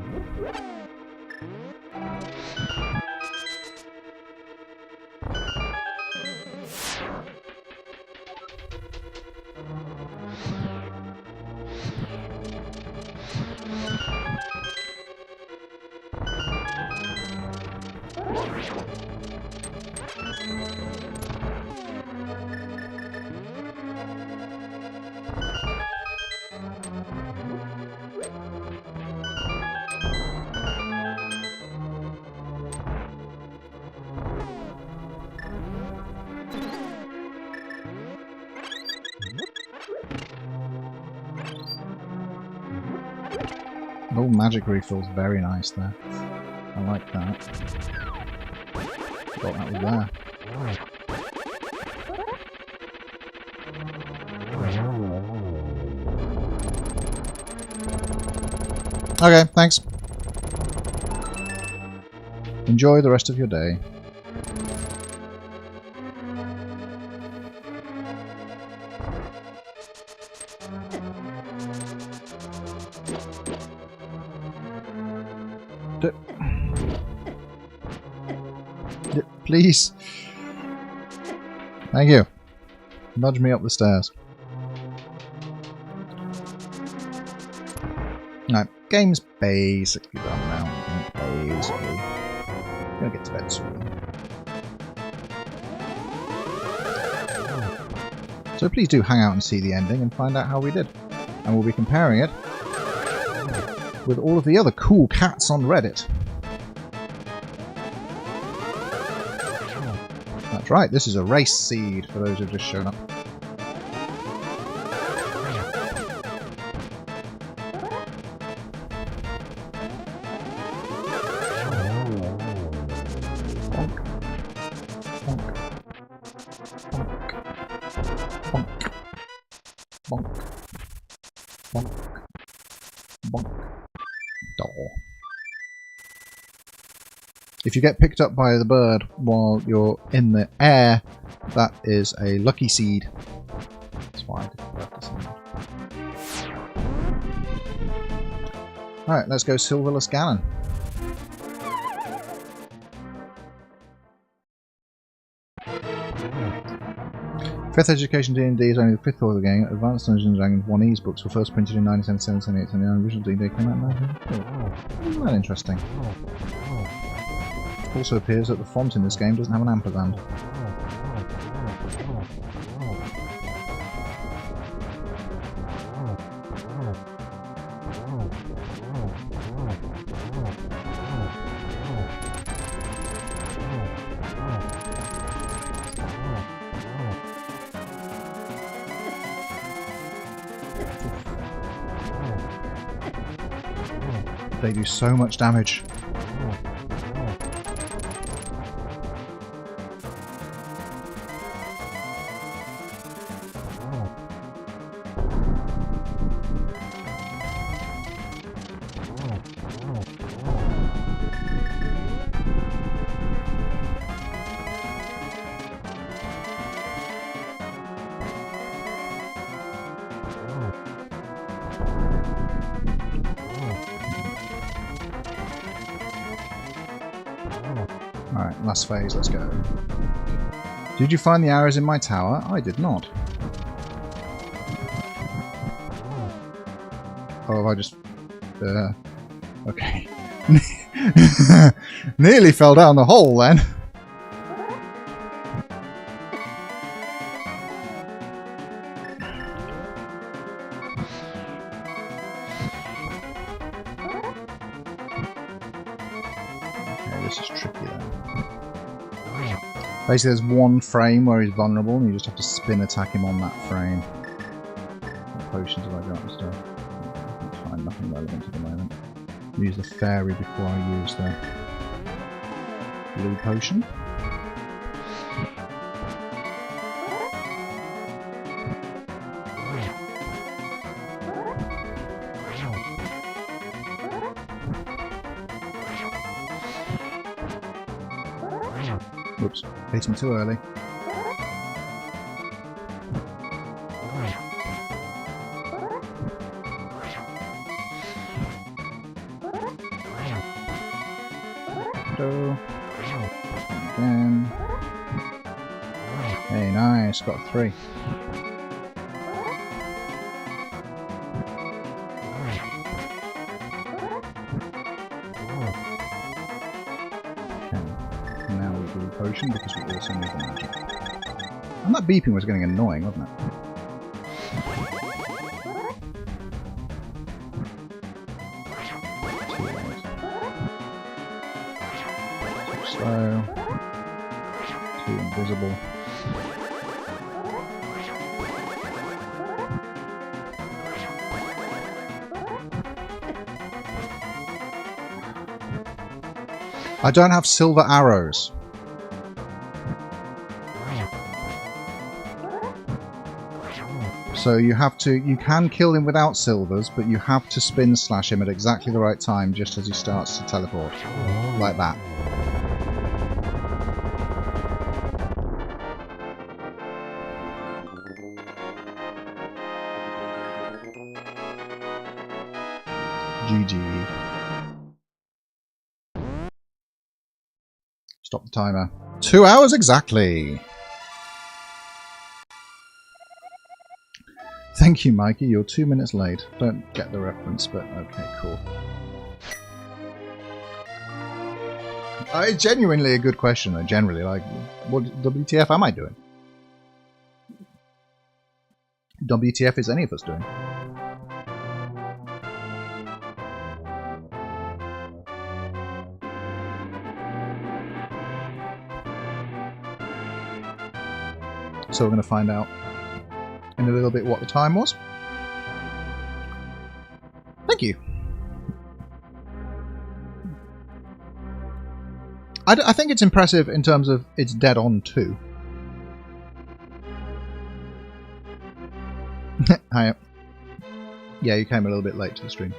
Oh, magic refills, very nice there. I like that. Thought that was there. Okay, thanks. Enjoy the rest of your day. Please. Thank you. Nudge me up the stairs. No, game's basically done now. Basically. Gonna get to bed soon. So please do hang out and see the ending and find out how we did. And we'll be comparing it with all of the other cool cats on Reddit. That's right, this is a race seed for those who've just shown up. Bonk. Bonk. Bonk. Door. If you get picked up by the bird while you're in the air, that is a lucky seed. That's why I didn't work this out. Alright, let's go Silverless Ganon. Fifth Education D&D is only the fifth author game. Advanced Dungeons & Dragons 1E's books were first printed in 1977, 78, and the original D&D came out in 1994. Isn't that interesting? It also appears that the font in this game doesn't have an ampersand. They do so much damage. Alright, last phase, let's go. Did you find the arrows in my tower? I did not. Oh, have I just... okay. Nearly fell down the hole then. This is tricky then. Basically there's one frame where he's vulnerable and you just have to spin attack him on that frame. What potions have I got and stuff? I can find nothing relevant at the moment. Use the fairy before I use the blue potion. Whoops, hitting too early. Again. Hey, nice, got 3. Now we do the potion because we also need the magic. And that beeping was getting annoying, wasn't it? Slow. 2 invisible. I don't have silver arrows. So you can kill him without silvers, but you have to spin slash him at exactly the right time just as he starts to teleport. Like that. GG. Stop the timer. 2 hours exactly! Thank you, Mikey. You're 2 minutes late. Don't get the reference, but okay, cool. It's genuinely a good question, though. Generally, like, what WTF am I doing? WTF is any of us doing? So we're going to find out in a little bit what the time was. Thank you. I think it's impressive in terms of it's dead on too. Hiya. Yeah, you came a little bit late to the stream.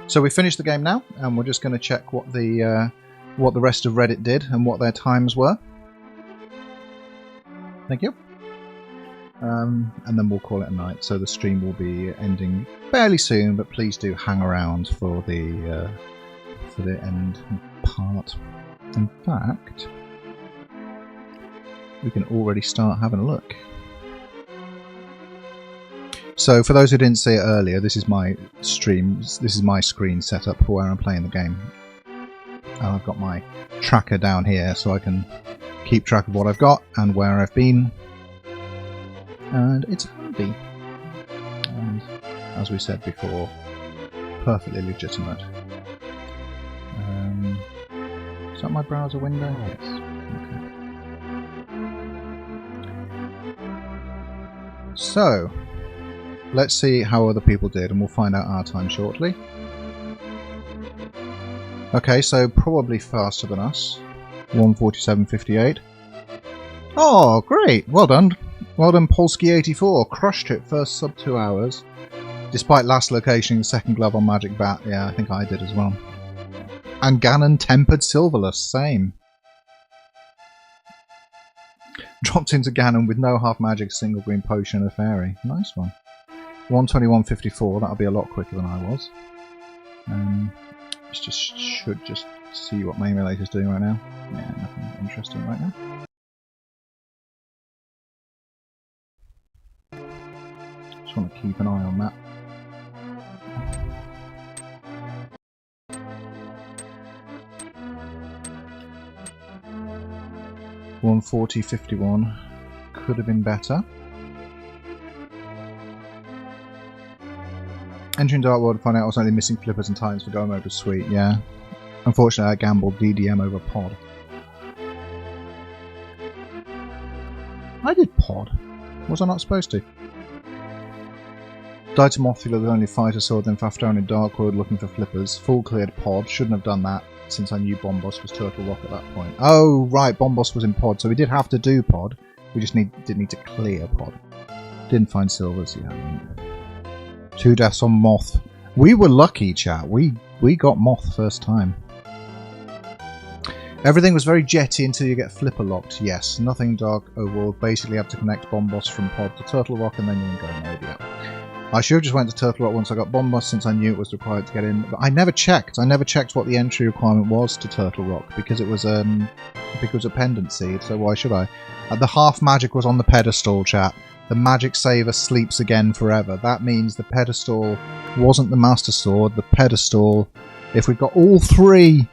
So we finished the game now, and we're just going to check what the rest of Reddit did and what their times were. Thank you. And then we'll call it a night. So the stream will be ending fairly soon, but please do hang around for the end part. In fact, we can already start having a look. So for those who didn't see it earlier, this is my stream. This is my screen setup for where I'm playing the game. And I've got my tracker down here, so I can keep track of what I've got and where I've been, and it's handy, and as we said before, perfectly legitimate. Is that my browser window? Yes. Okay. So let's see how other people did, and we'll find out our time shortly. Okay, so probably faster than us. 1:47.58. Oh, great! Well done. Well done, Polsky84. Crushed it first sub 2 hours. Despite last locating second glove on Magic Bat. Yeah, I think I did as well. And Ganon Tempered Silverless. Same. Dropped into Ganon with no half magic, single green potion and a fairy. Nice one. 1:21.54. That'll be a lot quicker than I was. Should just see what my emulator's doing right now. Yeah, nothing interesting right now. Just want to keep an eye on that. $1:40.51 could have been better. Entering Dark World to find out I was only missing flippers and titans for go mode was sweet, yeah. Unfortunately, I gambled DDM over pod. I did pod. Was I not supposed to? Died to Mothula with only fighter sword, then faffed around in Dark World looking for flippers. Full cleared pod. Shouldn't have done that, since I knew Bombos was Turtle Rock at that point. Oh, right, Bombos was in pod, so we did have to do pod. We just didn't need to clear pod. Didn't find silvers, yeah. 2 deaths on Moth. We were lucky, chat. We got Moth first time. Everything was very jetty until you get flipper locked. Yes, nothing dark overworld. Basically, you have to connect Bombos from pod to Turtle Rock, and then you can go maybe out. I should have just went to Turtle Rock once I got Bombos, since I knew it was required to get in. But I never checked. I never checked what the entry requirement was to Turtle Rock because it was a pendant seed. So why should I? The half magic was on the pedestal, chat. The magic saver sleeps again forever. That means the pedestal wasn't the Master Sword. The pedestal, if we got all 3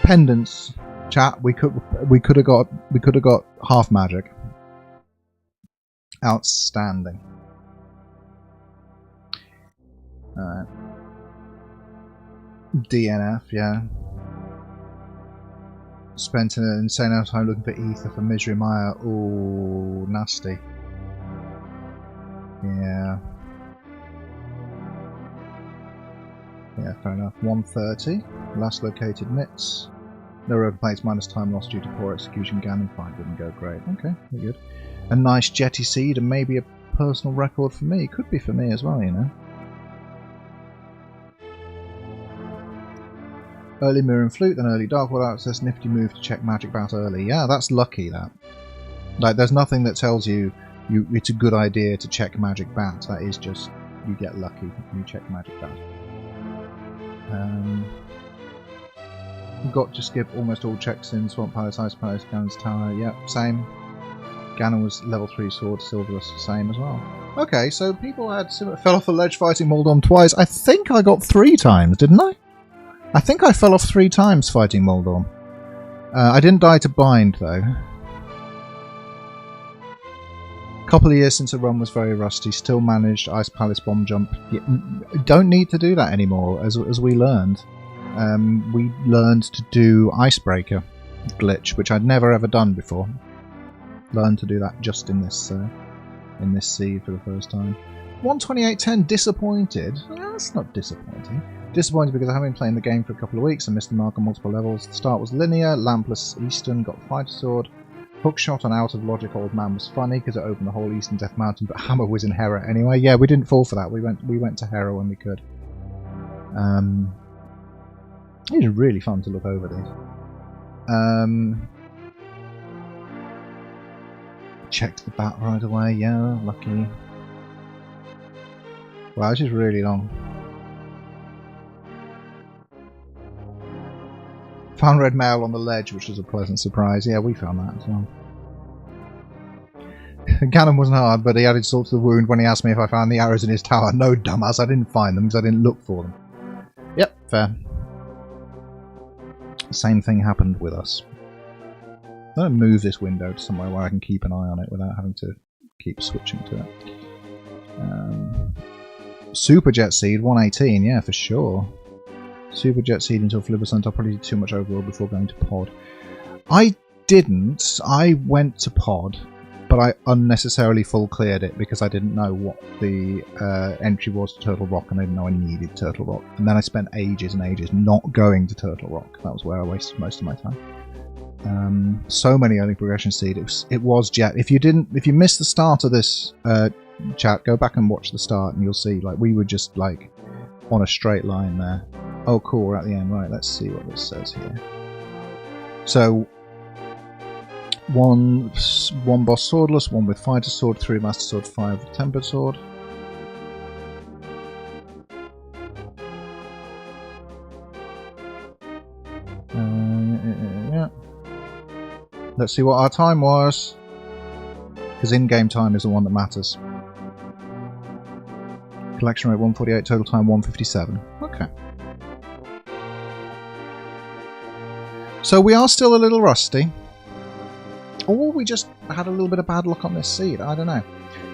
pendants, chat, we could have got half magic. Outstanding. Alright. DNF, yeah. Spent an insane amount of time looking for ether for Misery Maya. Ooh, nasty. Yeah. Yeah, fair enough. 130. Last located nits. No road plates minus time lost due to poor execution. Ganon fight didn't go great. Okay, very good. A nice jetty seed and maybe a personal record for me. Could be for me as well, you know. Early Mirror and Flute, then early Dark World access. Nifty move to check magic bout early. Yeah, that's lucky, that. Like, there's nothing that tells you it's a good idea to check magic bout. That is just, you get lucky when you check magic bout. Got to skip almost all checks in Swamp Palace, Ice Palace, Ganon's Tower. Yep, same. Ganon was level 3 sword, Silverus the same as well. Okay, so people had fell off a ledge fighting Moldom twice. I think I got 3 times, didn't I? I think I fell off 3 times fighting Moldom. I didn't die to bind though. Couple of years since the run was very rusty. Still managed Ice Palace bomb jump. Don't need to do that anymore, as we learned. We learned to do Icebreaker glitch, which I'd never ever done before. Learned to do that just in this seed for the first time. 128.10, disappointed. Well, that's not disappointing. Disappointed because I haven't been playing the game for a couple of weeks and missed the mark on multiple levels. The start was linear, lampless Eastern, got Fighter Sword. Hookshot on Out of Logic Old Man was funny because it opened the whole Eastern Death Mountain, but Hammer was in Hera anyway. Yeah, we didn't fall for that. We went to Hera when we could. It was really fun to look over these. Checked the bat right away. Yeah, lucky. Wow, this is really long. Found red mail on the ledge, which was a pleasant surprise. Yeah, we found that as well. Ganon wasn't hard, but he added salt to the wound when he asked me if I found the arrows in his tower. No, dumbass, I didn't find them because I didn't look for them. Yep, fair. The same thing happened with us. I'm going to move this window to somewhere where I can keep an eye on it without having to keep switching to it. Super Jet Seed, 118, yeah, for sure. Super Jet Seed until Flibbercent. I probably did too much overall before going to Pod. I didn't. I went to Pod, but I unnecessarily full cleared it because I didn't know what the entry was to Turtle Rock, and I didn't know I needed Turtle Rock. And then I spent ages and ages not going to Turtle Rock. That was where I wasted most of my time. So many early progression seed. It was jet. If you missed the start of this chat, go back and watch the start, and you'll see. Like, we were just like on a straight line there. Oh, cool. We're at the end. Right. Let's see what this says here. So. One boss swordless, one with fighter sword, 3 master sword, 5 with tempered sword. Yeah. Let's see what our time was, because in-game time is the one that matters. Collection rate 148, total time 157. Okay. So we are still a little rusty. Or we just had a little bit of bad luck on this seed. I don't know.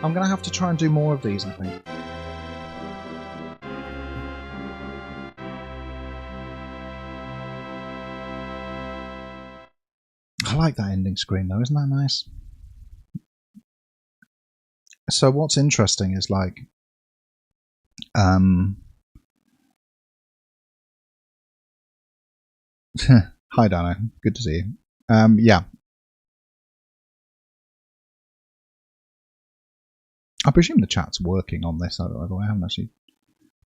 I'm going to have to try and do more of these, I think. I like that ending screen, though. Isn't that nice? So what's interesting is, like... Hi, Dano. Good to see you. Yeah. I presume the chat's working on this, although I haven't actually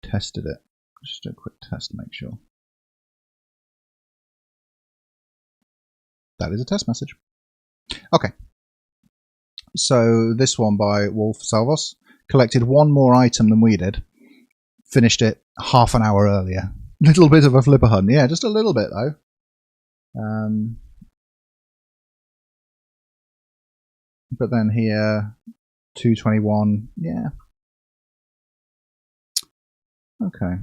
tested it. Just do a quick test to make sure. That is a test message. Okay. So this one by Wolf Salvos collected one more item than we did. Finished it half an hour earlier. Little bit of a flipper hunt. Yeah, just a little bit though. But then here, 221. Yeah. Okay.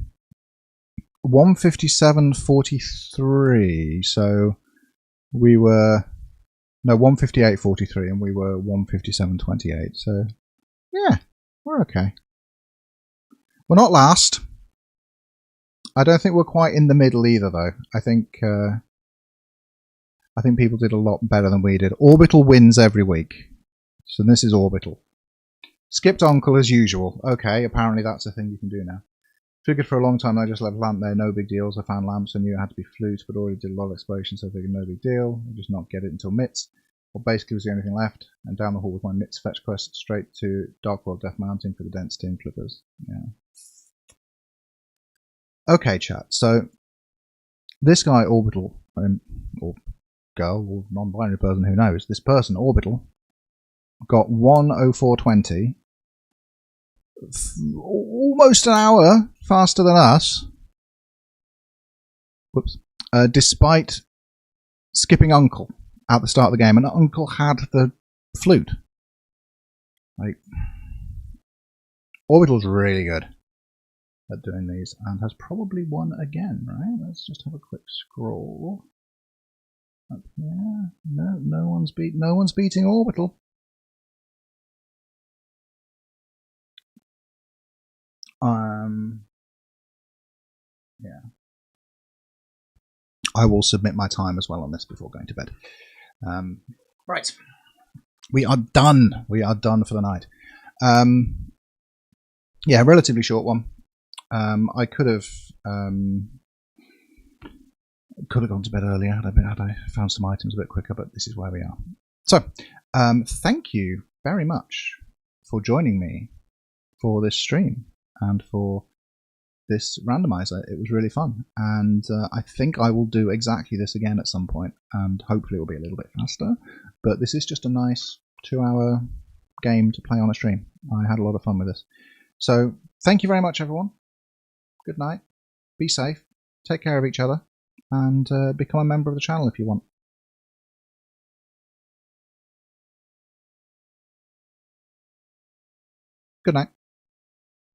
157.43. So we were 158.43, and we were 157.28. So yeah, we're okay. We're not last. I don't think we're quite in the middle either, though. I think people did a lot better than we did. Orbital wins every week, so this is Orbital. Skipped Uncle as usual. Okay, apparently that's a thing you can do now. Figured for a long time I just left lamp there, no big deals. I found lamps and knew it had to be flute, but already did a lot of exploration, so I figured no big deal. I'll just not get it until Mitts. Well, basically was the only thing left. And down the hall with my Mitts fetch quest straight to Dark World Death Mountain for the density and flippers. Yeah. Okay, chat. So this guy Orbital, or girl, or non-binary person, who knows? This person Orbital got 1:04:20. Almost an hour faster than us. Whoops. Despite skipping Uncle at the start of the game, and Uncle had the flute. Like, Orbital's really good at doing these, and has probably won again, right? Let's just have a quick scroll. Up here. No one's beating Orbital. Yeah. I will submit my time as well on this before going to bed. Right. We are done. We are done for the night. Yeah, relatively short one. I could have gone to bed earlier had I found some items a bit quicker, but this is where we are. So, thank you very much for joining me for this stream and for this randomizer. It was really fun, and I think I will do exactly this again at some point, and hopefully it will be a little bit faster, but this is just a nice 2-hour game to play on a stream. I had a lot of fun with this. So thank you very much, everyone. Good night, be safe, take care of each other, and become a member of the channel if you want. Good night.